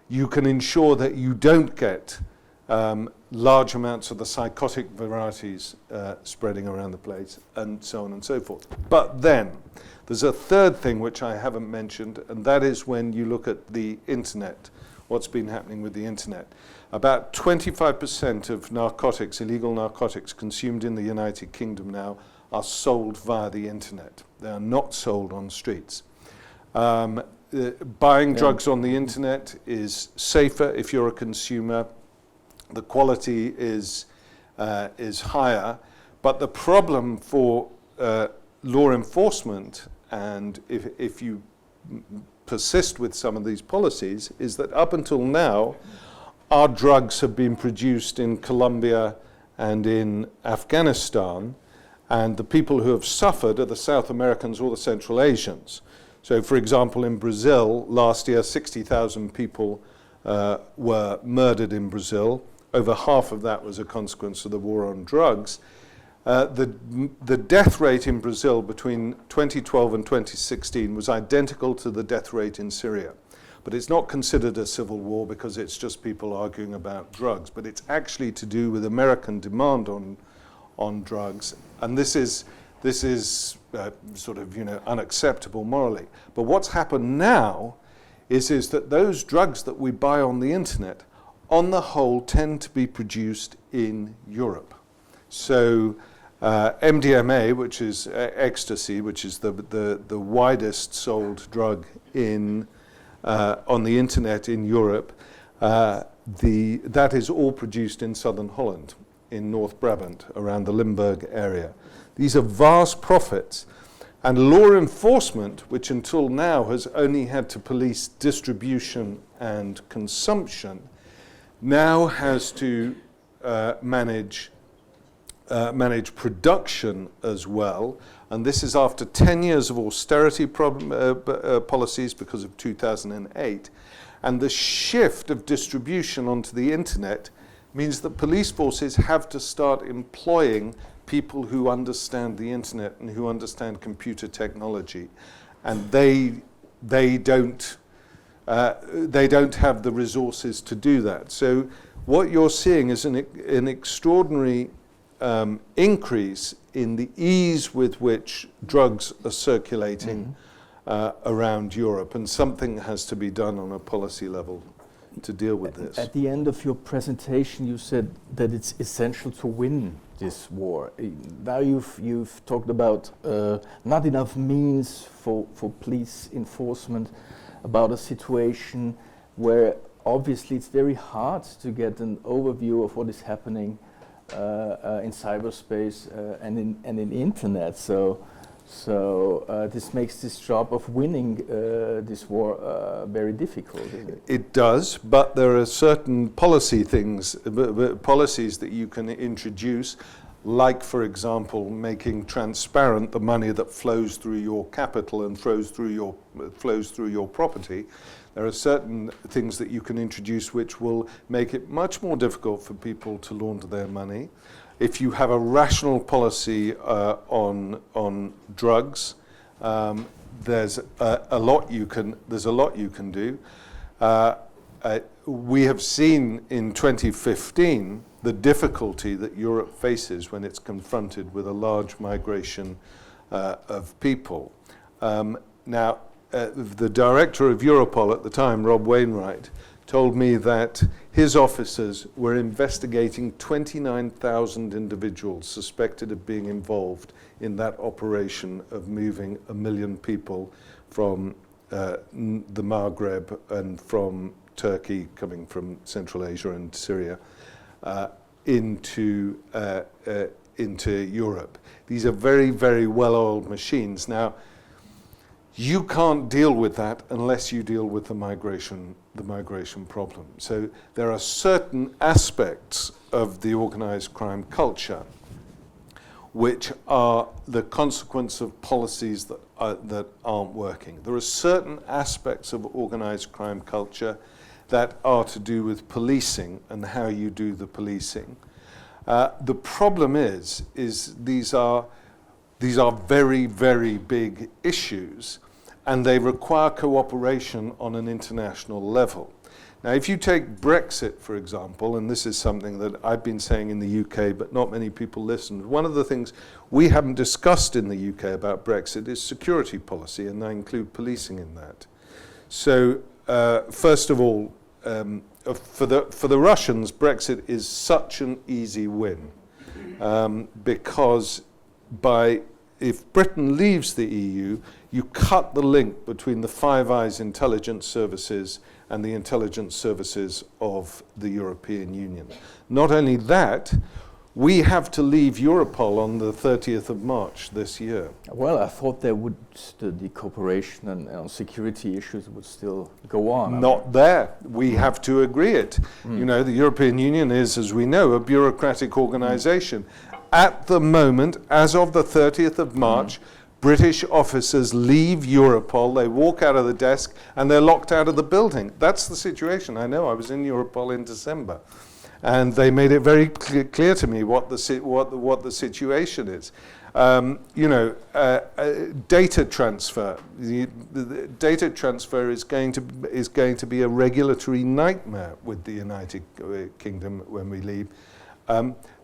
You can ensure that you don't get large amounts of the psychotic varieties spreading around the place, and so on and so forth. But then, there's a third thing which I haven't mentioned, and that is when you look at the internet, what's been happening with the internet. About 25% of narcotics, illegal narcotics consumed in the United Kingdom now, are sold via the internet. They are not sold on streets. Buying drugs on the internet is safer if you're a consumer. The quality is higher, but the problem for law enforcement, and if you persist with some of these policies, is that up until now, our drugs have been produced in Colombia and in Afghanistan, and the people who have suffered are the South Americans or the Central Asians. So, for example, in Brazil, last year, 60,000 people were murdered in Brazil. Over half of that was a consequence of the war on drugs. The death rate in Brazil between 2012 and 2016 was identical to the death rate in Syria. But it's not considered a civil war because it's just people arguing about drugs. But it's actually to do with American demand on drugs. And this is sort of, unacceptable morally. But what's happened now is that those drugs that we buy on the internet, on the whole, tend to be produced in Europe. So MDMA, which is ecstasy, which is the widest sold drug in on the internet in Europe, that is all produced in southern Holland, in North Brabant, around the Limburg area. These are vast profits. And law enforcement, which until now has only had to police distribution and consumption, now has to manage production as well. And this is after 10 years of austerity policies because of 2008. And the shift of distribution onto the internet means that police forces have to start employing people who understand the internet and who understand computer technology, and they don't have the resources to do that. So what you're seeing is an extraordinary increase in the ease with which drugs are circulating around Europe, and something has to be done on a policy level to deal with this. At the end of your presentation, you said that it's essential to win this war. Now you've talked about not enough means for police enforcement, about a situation where obviously it's very hard to get an overview of what is happening in cyberspace and in internet. So this makes this job of winning this war very difficult, isn't it? It does, but there are certain policies that you can introduce, like, for example, making transparent the money that flows through your capital and flows through your property. There are certain things that you can introduce which will make it much more difficult for people to launder their money. If you have a rational policy on drugs, there's a lot you can do. We have seen in 2015 the difficulty that Europe faces when it's confronted with a large migration of people. Now, the director of Europol at the time, Rob Wainwright, told me that his officers were investigating 29,000 individuals suspected of being involved in that operation of moving 1 million people from the Maghreb and from Turkey, coming from Central Asia and Syria, into Europe. These are very, very well-oiled machines. Now, you can't deal with that unless you deal with the migration problem. So there are certain aspects of the organized crime culture which are the consequence of policies that aren't working. There are certain aspects of organized crime culture that are to do with policing and how you do the policing. The problem is these are very, very big issues, and they require cooperation on an international level. Now, if you take Brexit, for example, and this is something that I've been saying in the UK, but not many people listen. One of the things we haven't discussed in the UK about Brexit is security policy, and I include policing in that. So, first of all, for the Russians, Brexit is such an easy win, because if Britain leaves the EU, you cut the link between the Five Eyes intelligence services and the intelligence services of the European Union. Not only that, we have to leave Europol on the 30th of March this year. Well, I thought the cooperation and security issues would still go on. Not there. We have to agree it. You know, the European Union is, as we know, a bureaucratic organization. At the moment, as of the 30th of March, British officers leave Europol, they walk out of the desk, and they're locked out of the building. That's the situation. I know, I was in Europol in December, and they made it very clear to me what the situation is. Data transfer. The data transfer is going to be a regulatory nightmare with the United Kingdom when we leave.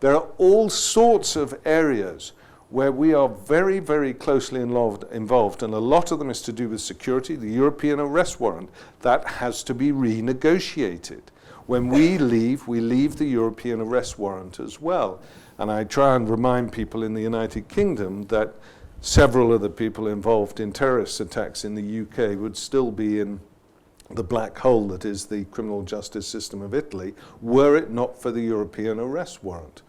There are all sorts of areas where we are very, very closely involved, and a lot of them is to do with security. The European arrest warrant, that has to be renegotiated. When we leave the European arrest warrant as well. And I try and remind people in the United Kingdom that several of the people involved in terrorist attacks in the UK would still be in the black hole that is the criminal justice system of Italy, were it not for the European arrest warrant.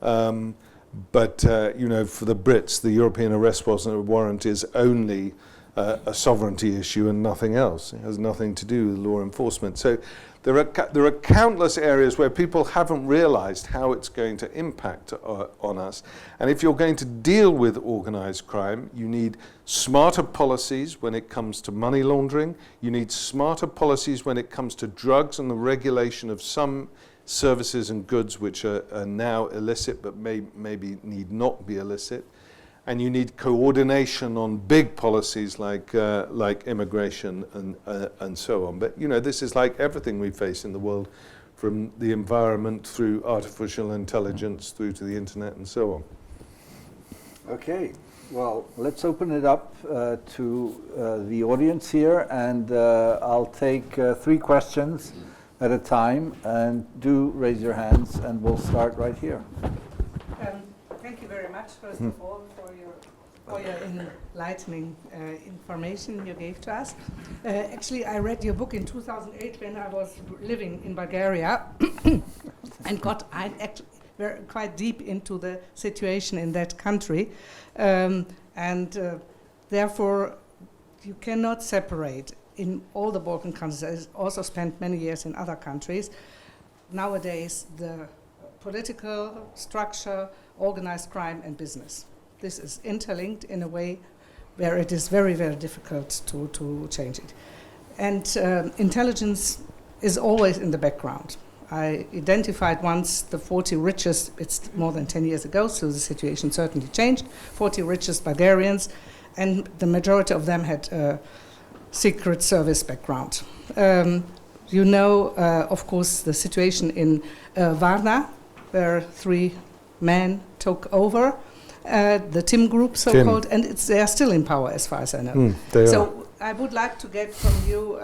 But you know, for the Brits, the European arrest warrant is only a sovereignty issue and nothing else. It has nothing to do with law enforcement. So there are countless areas where people haven't realized how it's going to impact on us. And if you're going to deal with organized crime, you need smarter policies when it comes to money laundering. You need smarter policies when it comes to drugs and the regulation of some services and goods which are now illicit but maybe need not be illicit. And you need coordination on big policies like immigration and so on. But you know, this is like everything we face in the world, from the environment through artificial intelligence through to the internet and so on. Okay, well, let's open it up to the audience here, and I'll take 3 questions at a time, and do raise your hands, and we'll start right here. Thank you very much, first of all, for your enlightening information you gave to us. Actually, I read your book in 2008 when I was living in Bulgaria and got quite deep into the situation in that country. Therefore, you cannot separate in all the Balkan countries. I also spent many years in other countries. Nowadays, the political structure, organized crime, and business. This is interlinked in a way where it is very, very difficult to change it. And intelligence is always in the background. I identified once the 40 richest, it's more than 10 years ago, so the situation certainly changed, 40 richest Bulgarians, and the majority of them had a secret service background. You know, of course, the situation in Varna, where 3 men took over, the Tim group, so-called, and they are still in power, as far as I know. So I would like to get from you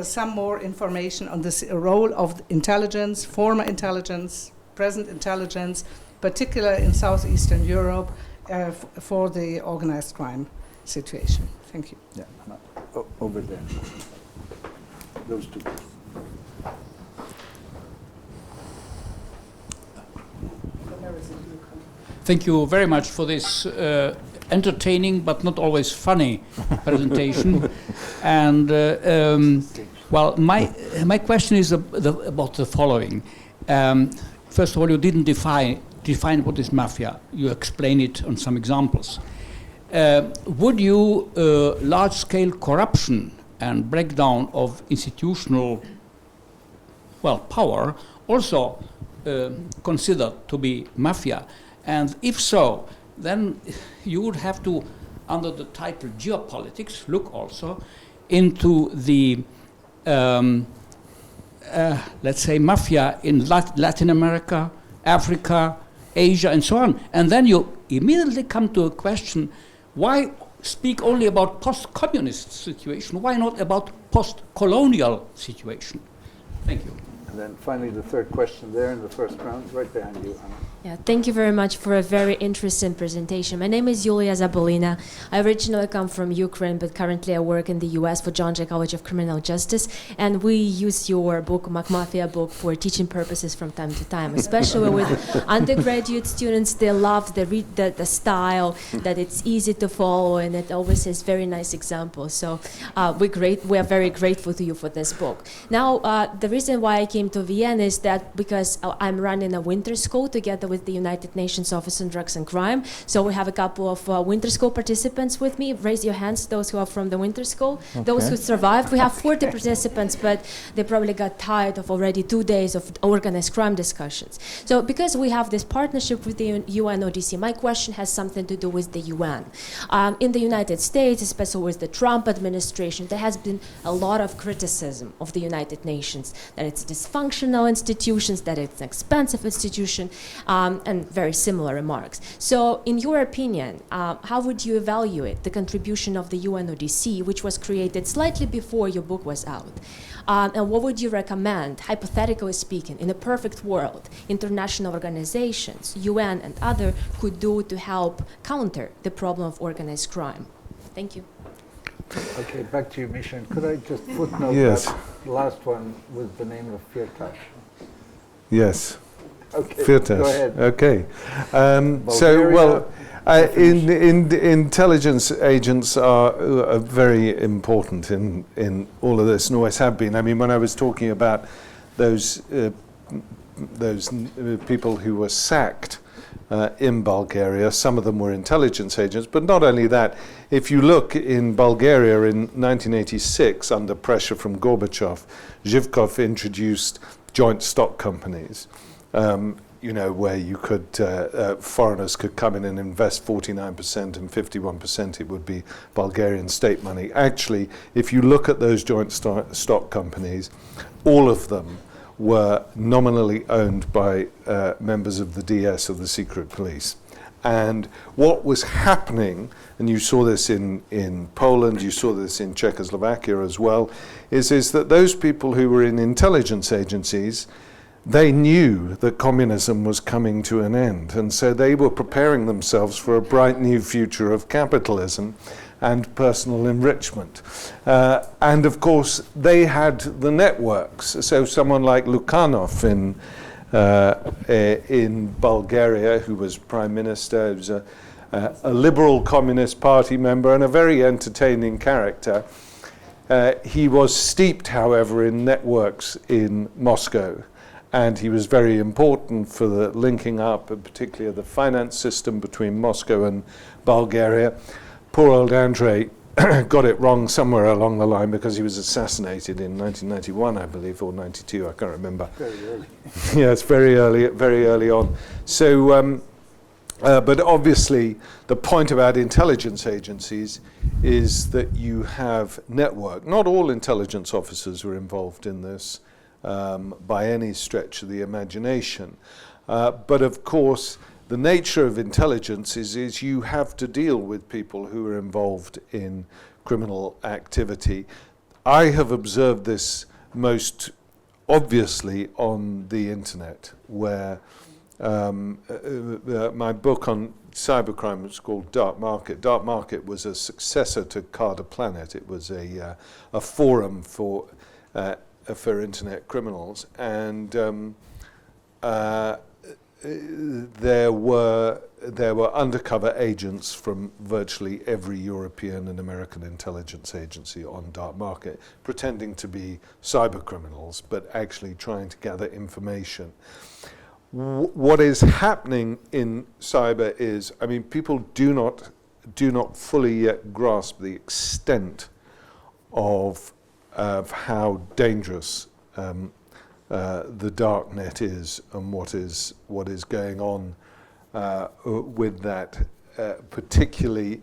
some more information on this role of intelligence, former intelligence, present intelligence, particularly in Southeastern Europe, for the organized crime situation. Thank you. Yeah, over there. Those 2. Thank you very much for this entertaining but not always funny presentation. And well, my question is about the following. First of all, you didn't define what is mafia. You explain it on some examples. Would you large-scale corruption and breakdown of institutional, well, power also consider to be mafia? And if so, then you would have to, under the title Geopolitics, look also into the, let's say, mafia in Latin America, Africa, Asia, and so on. And then you immediately come to a question, why speak only about post-communist situation? Why not about post-colonial situation? Thank you. And then finally, the 3rd question there in the first round, right behind you, Anna. Yeah, thank you very much for a very interesting presentation. My name is Zabelinha. I originally come from Ukraine, but currently I work in the US for John Jay College of Criminal Justice, and we use your book, McMafia book, for teaching purposes from time to time, especially with undergraduate students. They love the style, that it's easy to follow, and it always has very nice examples. So we are very grateful to you for this book. Now, the reason why I came to Vienna is that because I'm running a winter school together with the United Nations Office on Drugs and Crime. So we have a couple of winter school participants with me. Raise your hands, those who are from the winter school. Okay. Those who survived. We have 40 participants, but they probably got tired of already 2 days of organized crime discussions. So because we have this partnership with the UNODC, my question has something to do with the UN. In the United States, especially with the Trump administration, there has been a lot of criticism of the United Nations, that it's dysfunctional institutions, that it's an expensive institution, and very similar remarks. So in your opinion, how would you evaluate the contribution of the UNODC, which was created slightly before your book was out? And what would you recommend, hypothetically speaking, in a perfect world, international organizations, UN and other, could do to help counter the problem of organized crime? Thank you. Okay, back to you, Misha. And could I just footnote Yes. that last one with the name of Firtash? Yes. Okay, Firtash. go ahead. Okay. Bulgaria, Intelligence agents are very important in all of this, and always have been. I mean, when I was talking about those people who were sacked in Bulgaria, some of them were intelligence agents, but not only that. If you look in Bulgaria in 1986, under pressure from Gorbachev, Zhivkov introduced joint stock companies. Where you could, foreigners could come in and invest 49% and 51% it would be Bulgarian state money. Actually, if you look at those joint stock companies, all of them were nominally owned by members of the DS, of the secret police. And what was happening, and you saw this in Poland, you saw this in Czechoslovakia as well, is that those people who were in intelligence agencies, they knew that communism was coming to an end, and so they were preparing themselves for a bright new future of capitalism and personal enrichment. And of course, they had the networks. So someone like Lukhanov in Bulgaria, who was prime minister, was a liberal Communist Party member and a very entertaining character. He was steeped, however, in networks in Moscow. And he was very important for the linking up, and particularly of the finance system between Moscow and Bulgaria. Poor old Andrei got it wrong somewhere along the line because he was assassinated in 1991, I believe, or 92, I can't remember. Very early. Yes, very early on. So, but obviously, the point about intelligence agencies is that you have network. Not all intelligence officers were involved in this. By any stretch of the imagination. But of course, the nature of intelligence is you have to deal with people who are involved in criminal activity. I have observed this most obviously on the internet, where my book on cybercrime was called Dark Market. Dark Market was a successor to Carter Planet. It was a forum for internet criminals, and there were undercover agents from virtually every European and American intelligence agency on Dark Market, pretending to be cyber criminals, but actually trying to gather information. What is happening in cyber is, I mean, people do not fully yet grasp the extent of how dangerous the dark net is, and what is going on with that, particularly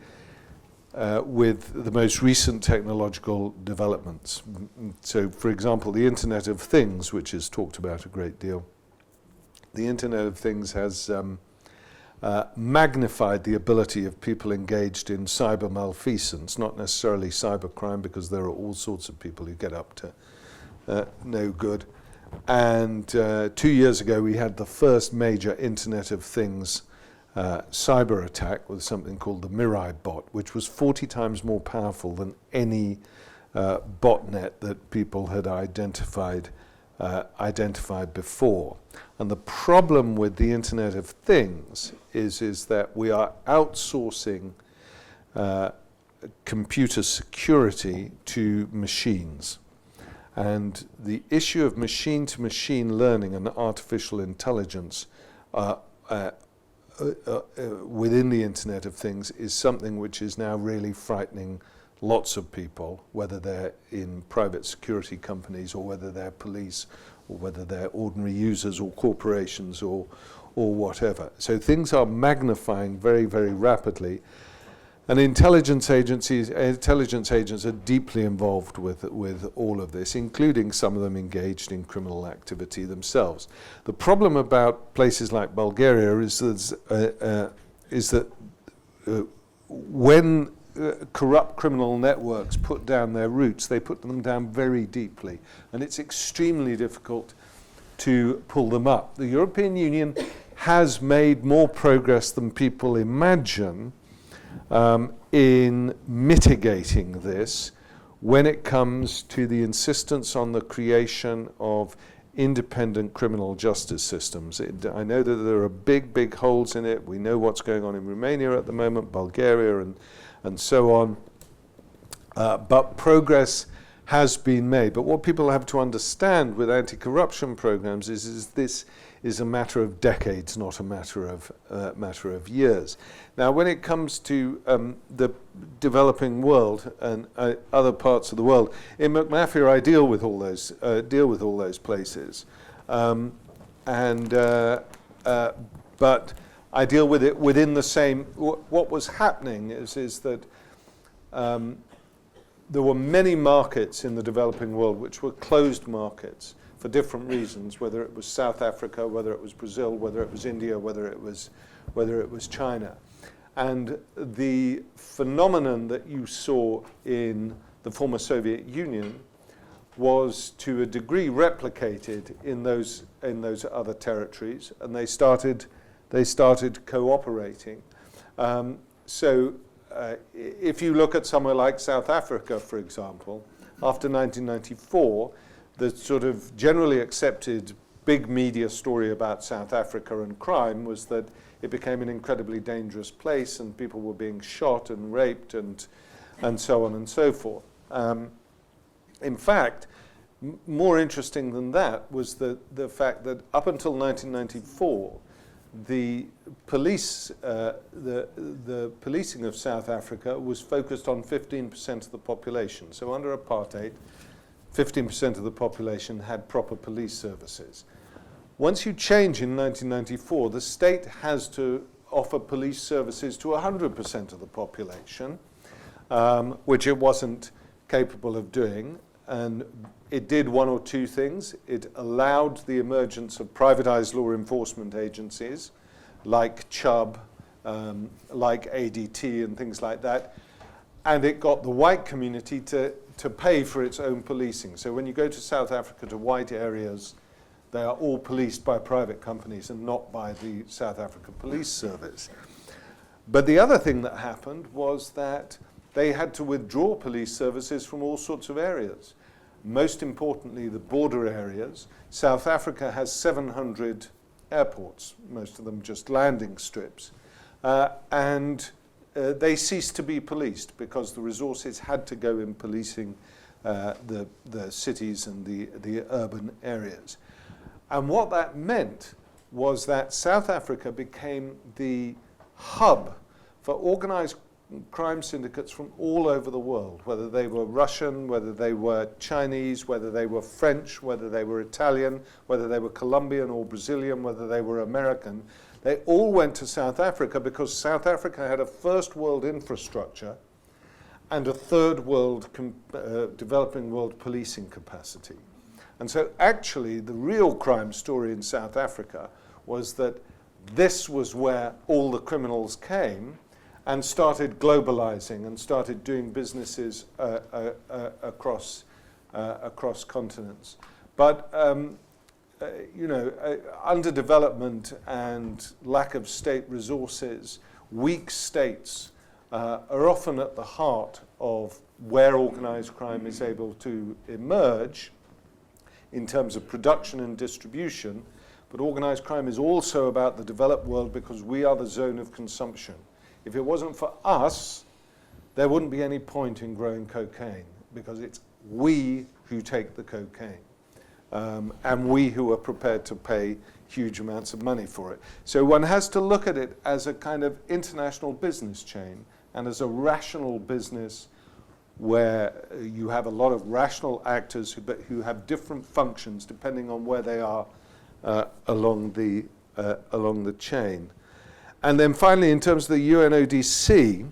with the most recent technological developments. So, for example, the Internet of Things, which is talked about a great deal, the Internet of Things has magnified the ability of people engaged in cyber malfeasance, not necessarily cybercrime, because there are all sorts of people who get up to no good. And 2 years ago, we had the first major Internet of Things cyber attack with something called the Mirai bot, which was 40 times more powerful than any botnet that people had identified before. And the problem with the Internet of Things is that we are outsourcing computer security to machines. And the issue of machine-to-machine learning and artificial intelligence within the Internet of Things is something which is now really frightening lots of people, whether they're in private security companies or whether they're police or whether they're ordinary users or corporations or whatever. So things are magnifying very, very rapidly. And intelligence agents are deeply involved with all of this, including some of them engaged in criminal activity themselves. The problem about places like Bulgaria is that when corrupt criminal networks put down their roots, they put them down very deeply, and it's extremely difficult to pull them up. The European Union has made more progress than people imagine in mitigating this when it comes to the insistence on the creation of independent criminal justice systems. I know that there are big holes in it. We know what's going on in Romania at the moment, Bulgaria, and so on. But progress has been made. But what people have to understand with anti-corruption programs is this is a matter of decades, not a matter of years. Now, when it comes to the developing world and other parts of the world, in McMafia, I deal with all those places, but I deal with it within the same. What was happening is that there were many markets in the developing world which were closed markets for different reasons, whether it was South Africa, whether it was Brazil, whether it was India, whether it was China. And the phenomenon that you saw in the former Soviet Union was to a degree replicated in those other territories, and they started cooperating. If you look at somewhere like South Africa, for example, after 1994, the sort of generally accepted big media story about South Africa and crime was that it became an incredibly dangerous place and people were being shot and raped and so on and so forth. In fact, more interesting than that was the fact that up until 1994, the police, the policing of South Africa was focused on 15% of the population. So under apartheid, 15% of the population had proper police services. Once you change in 1994, the state has to offer police services to 100% of the population, which it wasn't capable of doing. And it did one or two things. It allowed the emergence of privatized law enforcement agencies like Chubb, like ADT and things like that. And it got the white community to pay for its own policing. So when you go to South Africa, to white areas, they are all policed by private companies and not by the South African Police Service. But the other thing that happened was that they had to withdraw police services from all sorts of areas. Most importantly, the border areas. South Africa has 700 airports, most of them just landing strips. They ceased to be policed because the resources had to go in policing the cities and the urban areas. And what that meant was that South Africa became the hub for organized crime syndicates from all over the world, whether they were Russian, whether they were Chinese, whether they were French, whether they were Italian, whether they were Colombian or Brazilian, whether they were American. They all went to South Africa because South Africa had a first world infrastructure and a third world developing world policing capacity. And so actually the real crime story in South Africa was that this was where all the criminals came and started globalizing and started doing businesses across continents. But underdevelopment and lack of state resources, weak states are often at the heart of where organized crime is able to emerge in terms of production and distribution. But organized crime is also about the developed world because we are the zone of consumption. If it wasn't for us, there wouldn't be any point in growing cocaine because it's we who take the cocaine. And we who are prepared to pay huge amounts of money for it. So one has to look at it as a kind of international business chain and as a rational business where you have a lot of rational actors who have different functions depending on where they are along the chain. And then finally, in terms of the UNODC,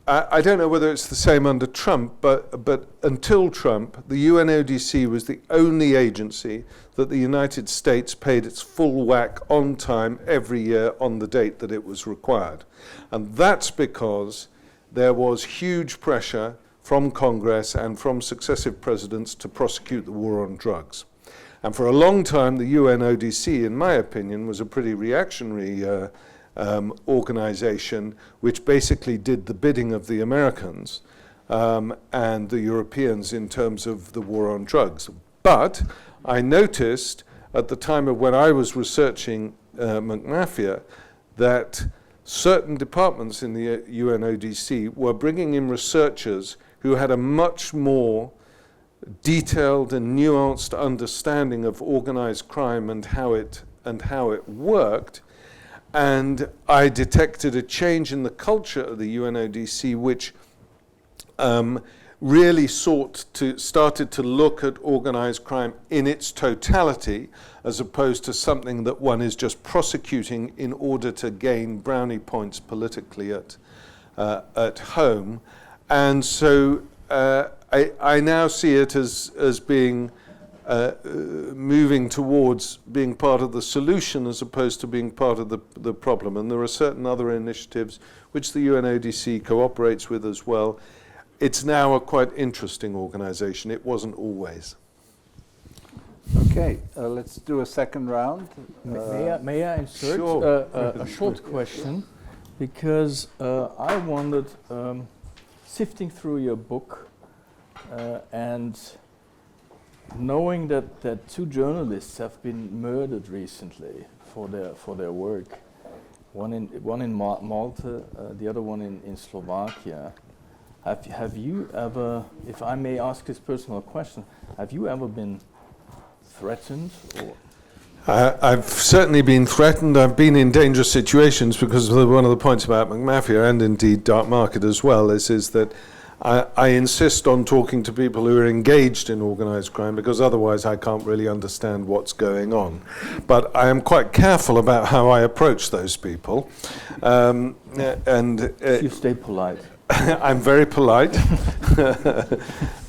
I don't know whether it's the same under Trump, but until Trump, the UNODC was the only agency that the United States paid its full whack on time every year on the date that it was required. And that's because there was huge pressure from Congress and from successive presidents to prosecute the war on drugs. And for a long time, the UNODC, in my opinion, was a pretty reactionary organization which basically did the bidding of the Americans and the Europeans in terms of the war on drugs. But I noticed at the time of when I was researching McMafia that certain departments in the UNODC were bringing in researchers who had a much more detailed and nuanced understanding of organized crime and how it worked. And I detected a change in the culture of the UNODC, which really started to look at organized crime in its totality, as opposed to something that one is just prosecuting in order to gain brownie points politically at home. And so I now see it as being moving towards being part of the solution as opposed to being part of the problem. And there are certain other initiatives which the UNODC cooperates with as well. It's now a quite interesting organization. It wasn't always. Okay, let's do a second round. May I insert Sure. a short question? Because I wondered, sifting through your book and knowing that two journalists have been murdered recently for their work, one in Malta, the other one in Slovakia. Have you ever, if I may ask this personal question, have you ever been threatened? Or? I've certainly been threatened. I've been in dangerous situations because one of the points about McMafia and indeed dark market as well is that I insist on talking to people who are engaged in organized crime because otherwise I can't really understand what's going on. But I am quite careful about how I approach those people. You stay polite. I'm very polite,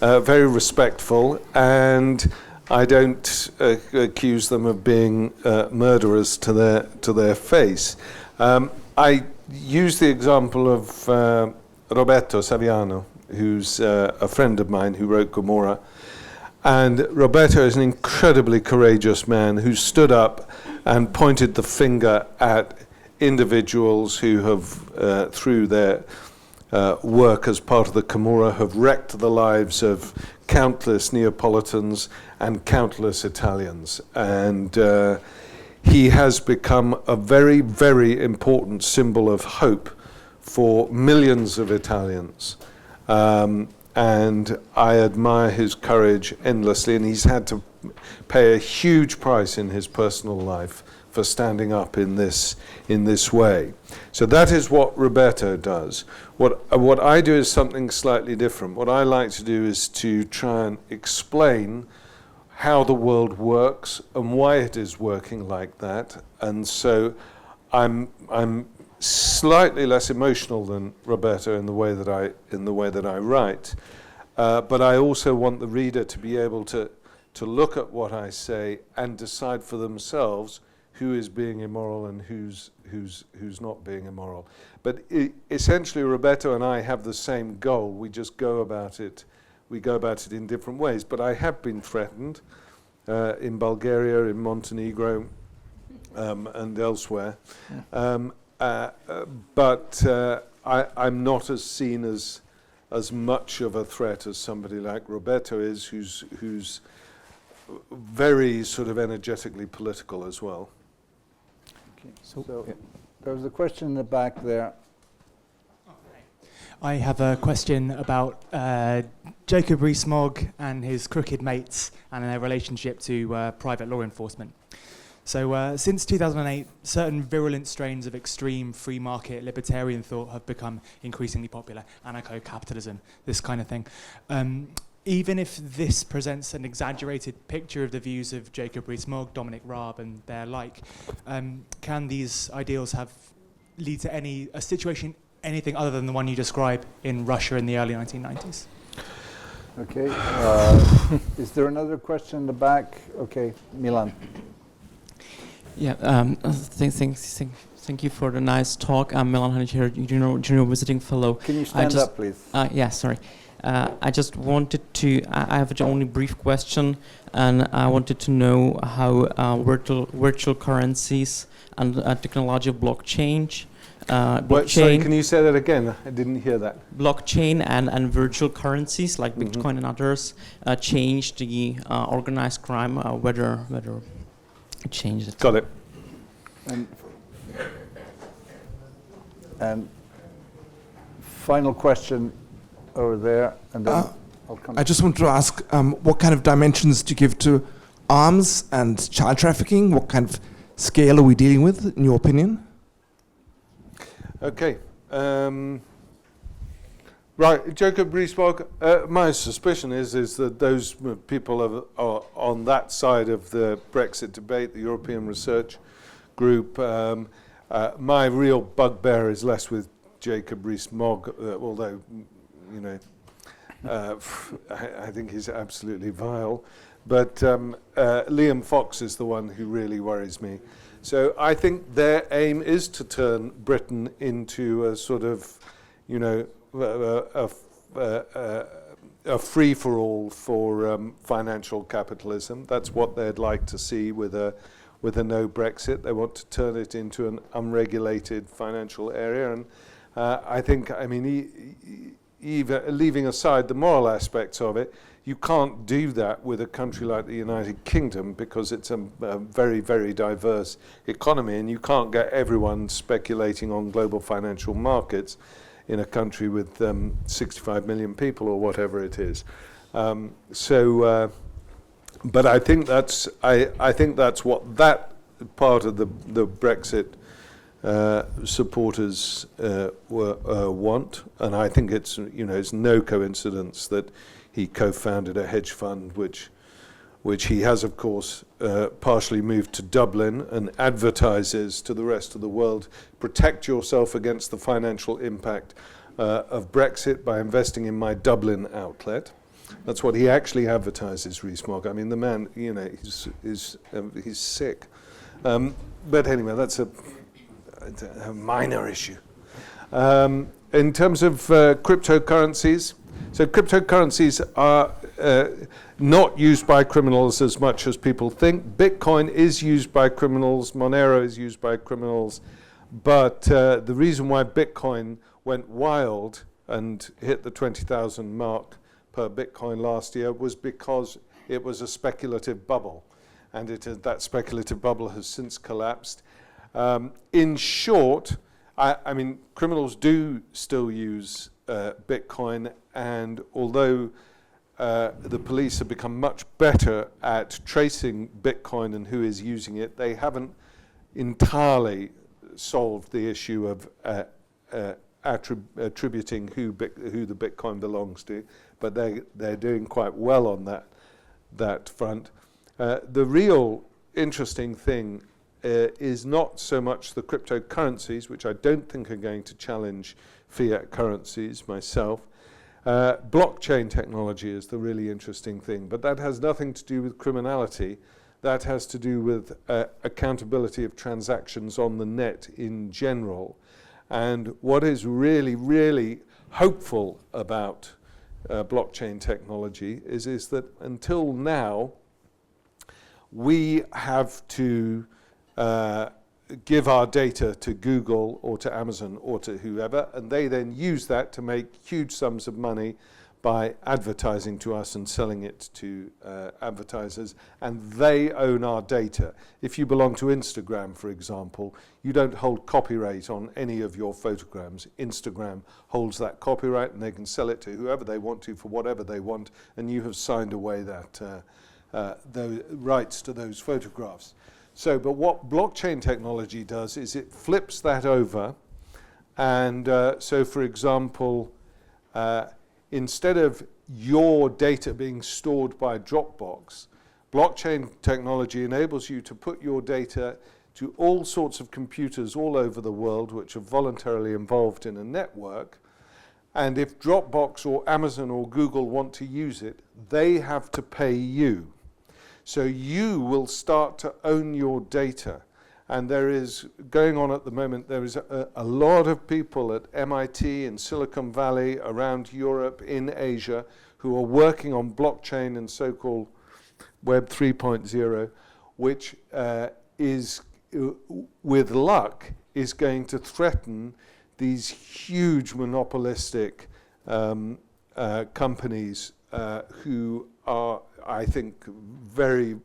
very respectful, and I don't accuse them of being murderers to their face. I use the example of Roberto Saviano, who's a friend of mine who wrote Gomorrah. And Roberto is an incredibly courageous man who stood up and pointed the finger at individuals who have, through their work as part of the Camorra, have wrecked the lives of countless Neapolitans and countless Italians. And he has become a very, very important symbol of hope for millions of Italians. And I admire his courage endlessly, and he's had to pay a huge price in his personal life for standing up in this way. So that is what Roberto does. What I do is something slightly different. What I like to do is to try and explain how the world works and why it is working like that. And so I'm slightly less emotional than Roberto in the way that I write, but I also want the reader to be able to look at what I say and decide for themselves who is being immoral and who's not being immoral. But essentially, Roberto and I have the same goal. We just go about it. We go about it in different ways. But I have been threatened in Bulgaria, in Montenegro, and elsewhere. But I'm not as seen as much of a threat as somebody like Roberto is, who's very sort of energetically political as well. Okay. So there was a question in the back there. I have a question about Jacob Rees-Mogg and his crooked mates and their relationship to private law enforcement. So since 2008, certain virulent strains of extreme free market libertarian thought have become increasingly popular. Anarcho-capitalism, this kind of thing. Even if this presents an exaggerated picture of the views of Jacob Rees-Mogg, Dominic Raab and their like, can these ideals lead to a situation, anything other than the one you describe in Russia in the early 1990s? Okay. Is there another question in the back? Okay, Milan. Thank you for the nice talk. I'm Milan Hanic here, junior visiting fellow. Can you stand up, please? Yeah, sorry. I just wanted to, I have only a brief question, and I wanted to know how virtual currencies and technology of blockchain. Sorry, can you say that again? I didn't hear that. Blockchain and virtual currencies like Bitcoin and others change the organized crime, whether it changes it. Got it. And final question over there, and then I'll come. I just want to ask, what kind of dimensions do you give to arms and child trafficking? What kind of scale are we dealing with, in your opinion? Okay. Right, Jacob Rees-Mogg, my suspicion is that those people are on that side of the Brexit debate, the European Research Group. My real bugbear is less with Jacob Rees-Mogg, although, you know, I think he's absolutely vile. But Liam Fox is the one who really worries me. So I think their aim is to turn Britain into a sort of, you know, a free-for-all for financial capitalism. That's what they'd like to see with a no Brexit. They want to turn it into an unregulated financial area. And I think, I mean, even leaving aside the moral aspects of it, you can't do that with a country like the United Kingdom because it's a very, very diverse economy, and you can't get everyone speculating on global financial markets in a country with 65 million people or whatever it is. But I think that's what that part of the Brexit supporters want, and I think it's no coincidence that he co-founded a hedge fund, which he has, of course, partially moved to Dublin and advertises to the rest of the world: protect yourself against the financial impact of Brexit by investing in my Dublin outlet. That's what he actually advertises, Rees-Mogg. I mean, the man, you know, he's sick. But anyway, that's a minor issue. In terms of cryptocurrencies, so cryptocurrencies are not used by criminals as much as people think. Bitcoin is used by criminals, Monero is used by criminals, but the reason why Bitcoin went wild and hit the 20,000 mark per Bitcoin last year was because it was a speculative bubble, and that speculative bubble has since collapsed. In short, I mean, criminals do still use Bitcoin, and although the police have become much better at tracing Bitcoin and who is using it, they haven't entirely solved the issue of attributing who the Bitcoin belongs to, but they're doing quite well on that front. The real interesting thing is not so much the cryptocurrencies, which I don't think are going to challenge fiat currencies myself. Blockchain technology is the really interesting thing, but that has nothing to do with criminality. That has to do with accountability of transactions on the net in general. And what is really, really hopeful about blockchain technology is that until now, we have to give our data to Google or to Amazon or to whoever, and they then use that to make huge sums of money by advertising to us and selling it to advertisers, and they own our data. If you belong to Instagram, for example, you don't hold copyright on any of your photograms. Instagram holds that copyright, and they can sell it to whoever they want to for whatever they want, and you have signed away that the rights to those photographs. So, but what blockchain technology does is it flips that over, and so, for example, instead of your data being stored by Dropbox, blockchain technology enables you to put your data to all sorts of computers all over the world which are voluntarily involved in a network, and if Dropbox or Amazon or Google want to use it, they have to pay you. So you will start to own your data, And there is, going on at the moment, there is a lot of people at MIT, in Silicon Valley, around Europe, in Asia, who are working on blockchain and so-called Web 3.0, which is, with luck, is going to threaten these huge monopolistic companies who are, I think,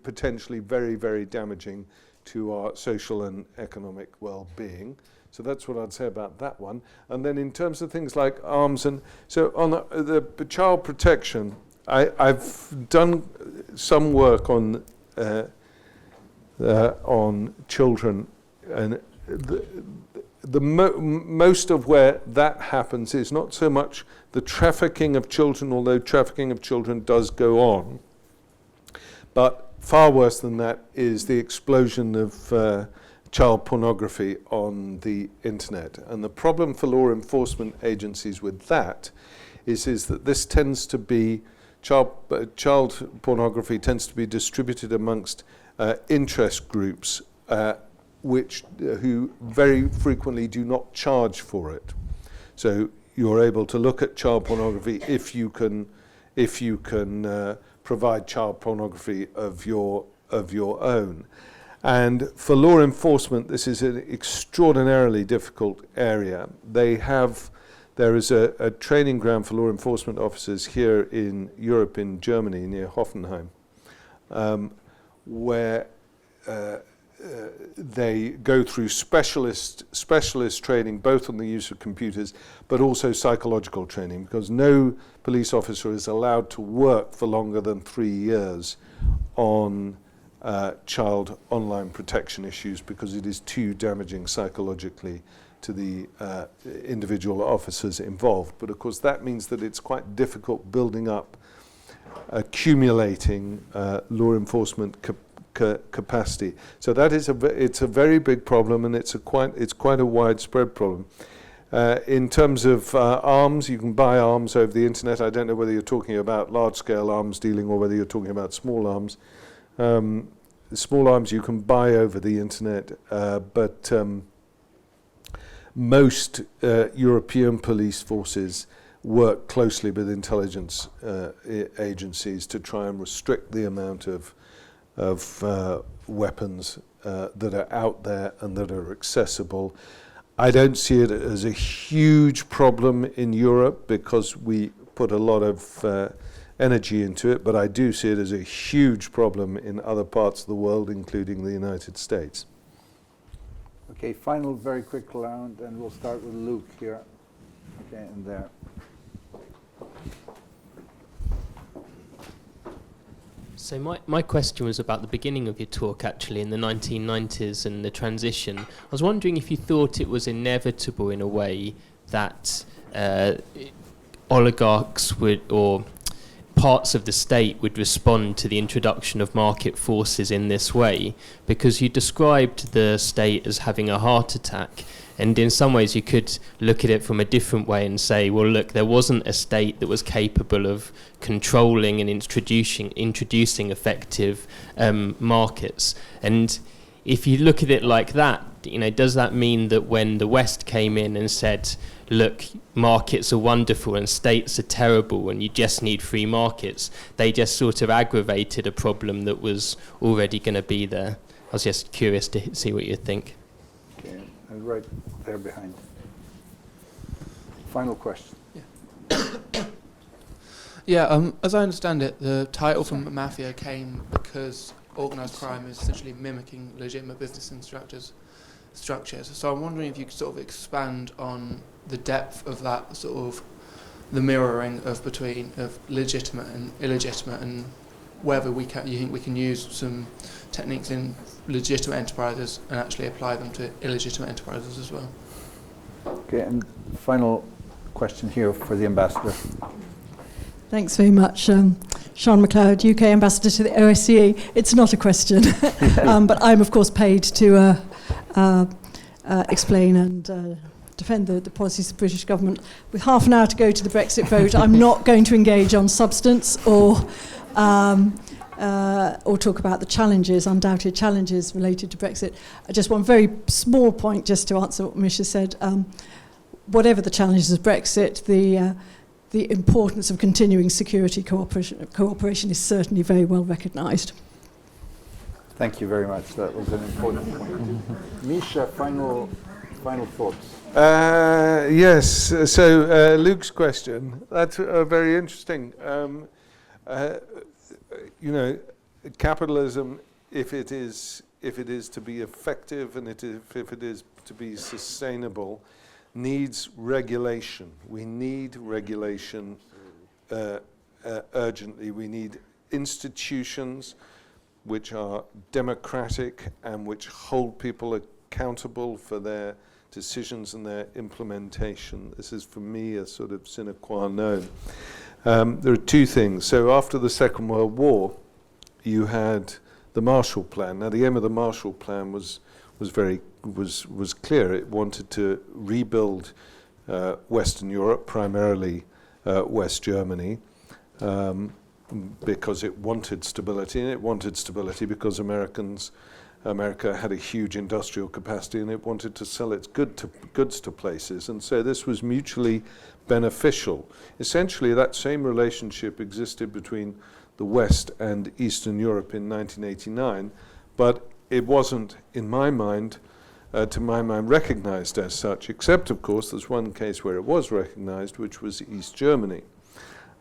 potentially very, very damaging to our social and economic well-being. So that's what I'd say about that one. And then in terms of things like arms, and so on the child protection, I've done some work on children, and most of where that happens is not so much the trafficking of children, although trafficking of children does go on, but far worse than that is the explosion of child pornography on the internet. And the problem for law enforcement agencies with that is that this tends to be, child pornography tends to be distributed amongst interest groups who very frequently do not charge for it. So you're able to look at child pornography if you can provide child pornography of your own. And for law enforcement, this is an extraordinarily difficult area. There is a training ground for law enforcement officers here in Europe, in Germany, near Hoffenheim, where they go through specialist training, both on the use of computers, but also psychological training, because no police officer is allowed to work for longer than 3 years on child online protection issues, because it is too damaging psychologically to the individual officers involved. But of course that means that it's quite difficult building up, accumulating law enforcement capacity. So that is it's a very big problem, and it's quite a widespread problem. In terms of arms, you can buy arms over the internet. I don't know whether you're talking about large-scale arms dealing or whether you're talking about small arms. Small arms you can buy over the internet, but most European police forces work closely with intelligence agencies to try and restrict the amount of weapons that are out there and that are accessible. I don't see it as a huge problem in Europe because we put a lot of energy into it, but I do see it as a huge problem in other parts of the world, including the United States. Okay, final very quick round, and we'll start with Luke here. Okay, and there. So my question was about the beginning of your talk, actually, in the 1990s and the transition. I was wondering if you thought it was inevitable in a way that oligarchs would, or parts of the state would respond to the introduction of market forces in this way, because you described the state as having a heart attack, and in some ways you could look at it from a different way and say, well, look, there wasn't a state that was capable of controlling and introducing effective markets. And if you look at it like that, does that mean that when the West came in and said, look, markets are wonderful and states are terrible and you just need free markets, they just sort of aggravated a problem that was already going to be there? I was just curious to see what you think. Okay, and right there behind. Final question. Yeah, as I understand it, the title from McMafia came because organised crime is essentially mimicking legitimate business and structures. So I'm wondering if you could sort of expand on the depth of that sort of the mirroring of between of legitimate and illegitimate, and whether you think we can use some techniques in legitimate enterprises and actually apply them to illegitimate enterprises as well. Okay, and final question here for the ambassador. Thanks very much. Sean McLeod, UK Ambassador to the OSCE. It's not a question, but I'm of course paid to explain and defend the policies of the British government. With half an hour to go to the Brexit vote, I'm not going to engage on substance or or talk about the challenges, undoubted challenges related to Brexit. Just one very small point just to answer what Misha said. Whatever the challenges of Brexit, the importance of continuing security cooperation is certainly very well recognised. Thank you very much. That was an important point. Misha, final thoughts. Yes. So Luke's question. That's very interesting. Capitalism, if it is to be effective and if it is to be sustainable, needs regulation. We need regulation urgently. We need institutions which are democratic and which hold people accountable for their decisions and their implementation. This is, for me, a sort of sine qua non. There are two things. So after the Second World War, you had the Marshall Plan. Now, the aim of the Marshall Plan was clear. It wanted to rebuild Western Europe, primarily West Germany, because it wanted stability, and it wanted stability because America had a huge industrial capacity, and it wanted to sell its goods to places, and so this was mutually beneficial. Essentially, that same relationship existed between the West and Eastern Europe in 1989, but it wasn't, in my mind, to my mind, recognized as such, except, of course, there's one case where it was recognized, which was East Germany.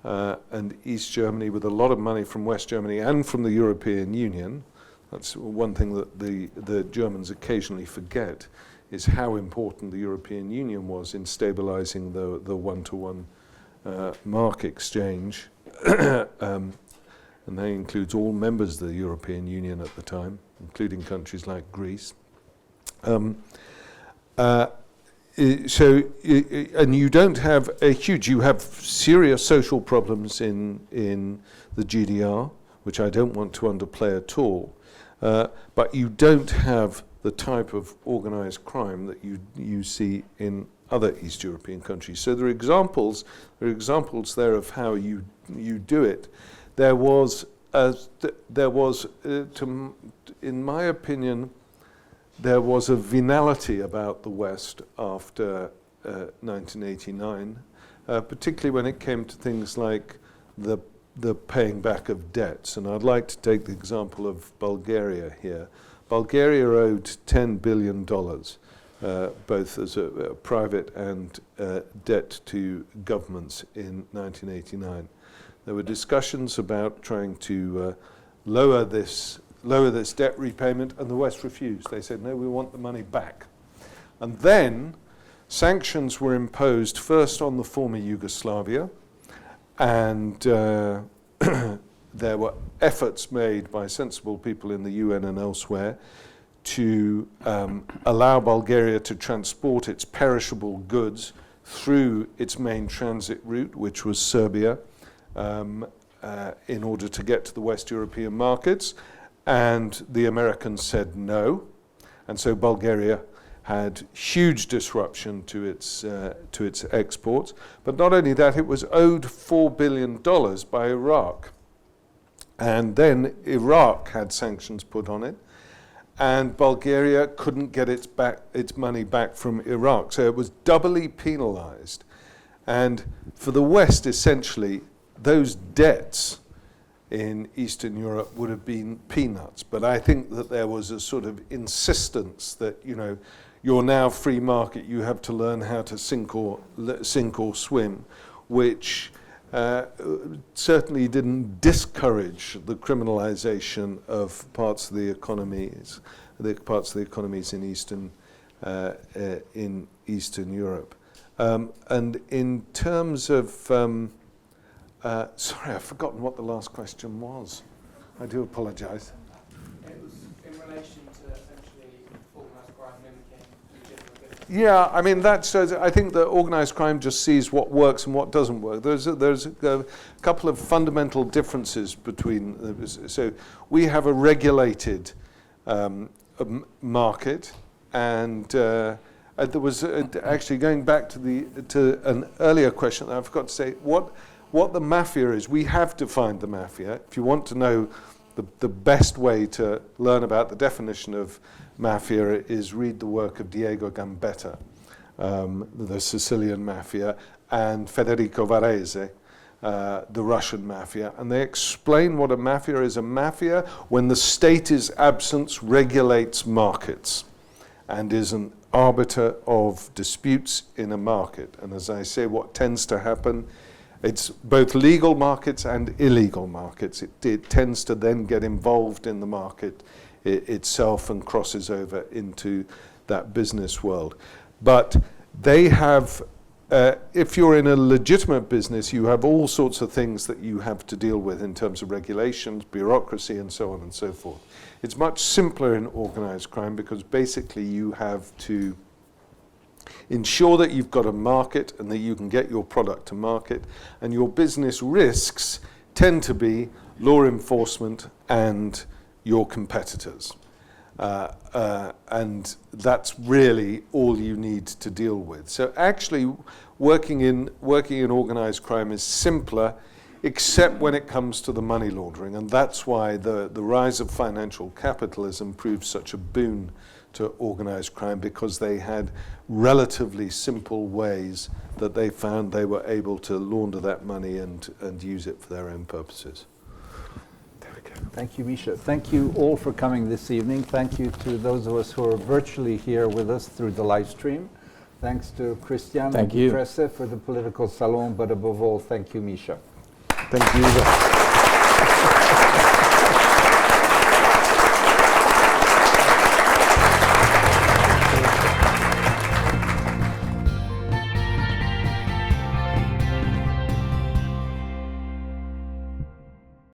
And East Germany, with a lot of money from West Germany and from the European Union, that's one thing that the Germans occasionally forget, is how important the European Union was in stabilizing the one-to-one mark exchange. And that includes all members of the European Union at the time, including countries like Greece. And you don't have you have serious social problems in the GDR, which I don't want to underplay at all, but you don't have the type of organized crime that you see in other East European countries. So there are examples there of how you do it. There was, in my opinion, there was a venality about the West after 1989, particularly when it came to things like the paying back of debts. And I'd like to take the example of Bulgaria here. Bulgaria owed $10 billion, both as a private and debt to governments in 1989. There were discussions about trying to lower this debt repayment, and the West refused. They said, no, we want the money back. And then sanctions were imposed first on the former Yugoslavia, and there were efforts made by sensible people in the UN and elsewhere to allow Bulgaria to transport its perishable goods through its main transit route, which was Serbia, in order to get to the West European markets. And the Americans said no, and so Bulgaria had huge disruption to its exports. But not only that, it was owed $4 billion by Iraq, and then Iraq had sanctions put on it, and Bulgaria couldn't get its money back from Iraq, so it was doubly penalized. And for the West, essentially, those debts in Eastern Europe would have been peanuts. But I think that there was a sort of insistence that, you're now free market, you have to learn how to sink or swim, which certainly didn't discourage the criminalization of parts of the economies in Eastern Europe. And in terms of sorry, I've forgotten what the last question was. I do apologize. It was in relation to essentially organised crime mimicking legitimate business. Yeah, I mean, that shows. I think that organised crime just sees what works and what doesn't work. There's a couple of fundamental differences between. So we have a regulated market, and there was actually going back to an earlier question that I forgot to say. What the mafia is, we have defined the mafia. If you want to know the best way to learn about the definition of mafia is read the work of Diego Gambetta, the Sicilian mafia, and Federico Varese, the Russian mafia, and they explain what a mafia is. A mafia, when the state is absent, regulates markets and is an arbiter of disputes in a market. And as I say, what tends to happen, it's both legal markets and illegal markets. It tends to then get involved in the market itself and crosses over into that business world. But they have, if you're in a legitimate business, you have all sorts of things that you have to deal with in terms of regulations, bureaucracy, and so on and so forth. It's much simpler in organized crime because basically you have to ensure that you've got a market and that you can get your product to market, and your business risks tend to be law enforcement and your competitors. And that's really all you need to deal with. So actually working in organized crime is simpler, except when it comes to the money laundering, and that's why the rise of financial capitalism proved such a boon to organized crime, because they had relatively simple ways that they found they were able to launder that money and use it for their own purposes. There we go. Thank you, Misha. Thank you all for coming this evening. Thank you to those of us who are virtually here with us through the live stream. Thanks to Christian and Presse for the political salon, but above all, thank you, Misha. Thank you.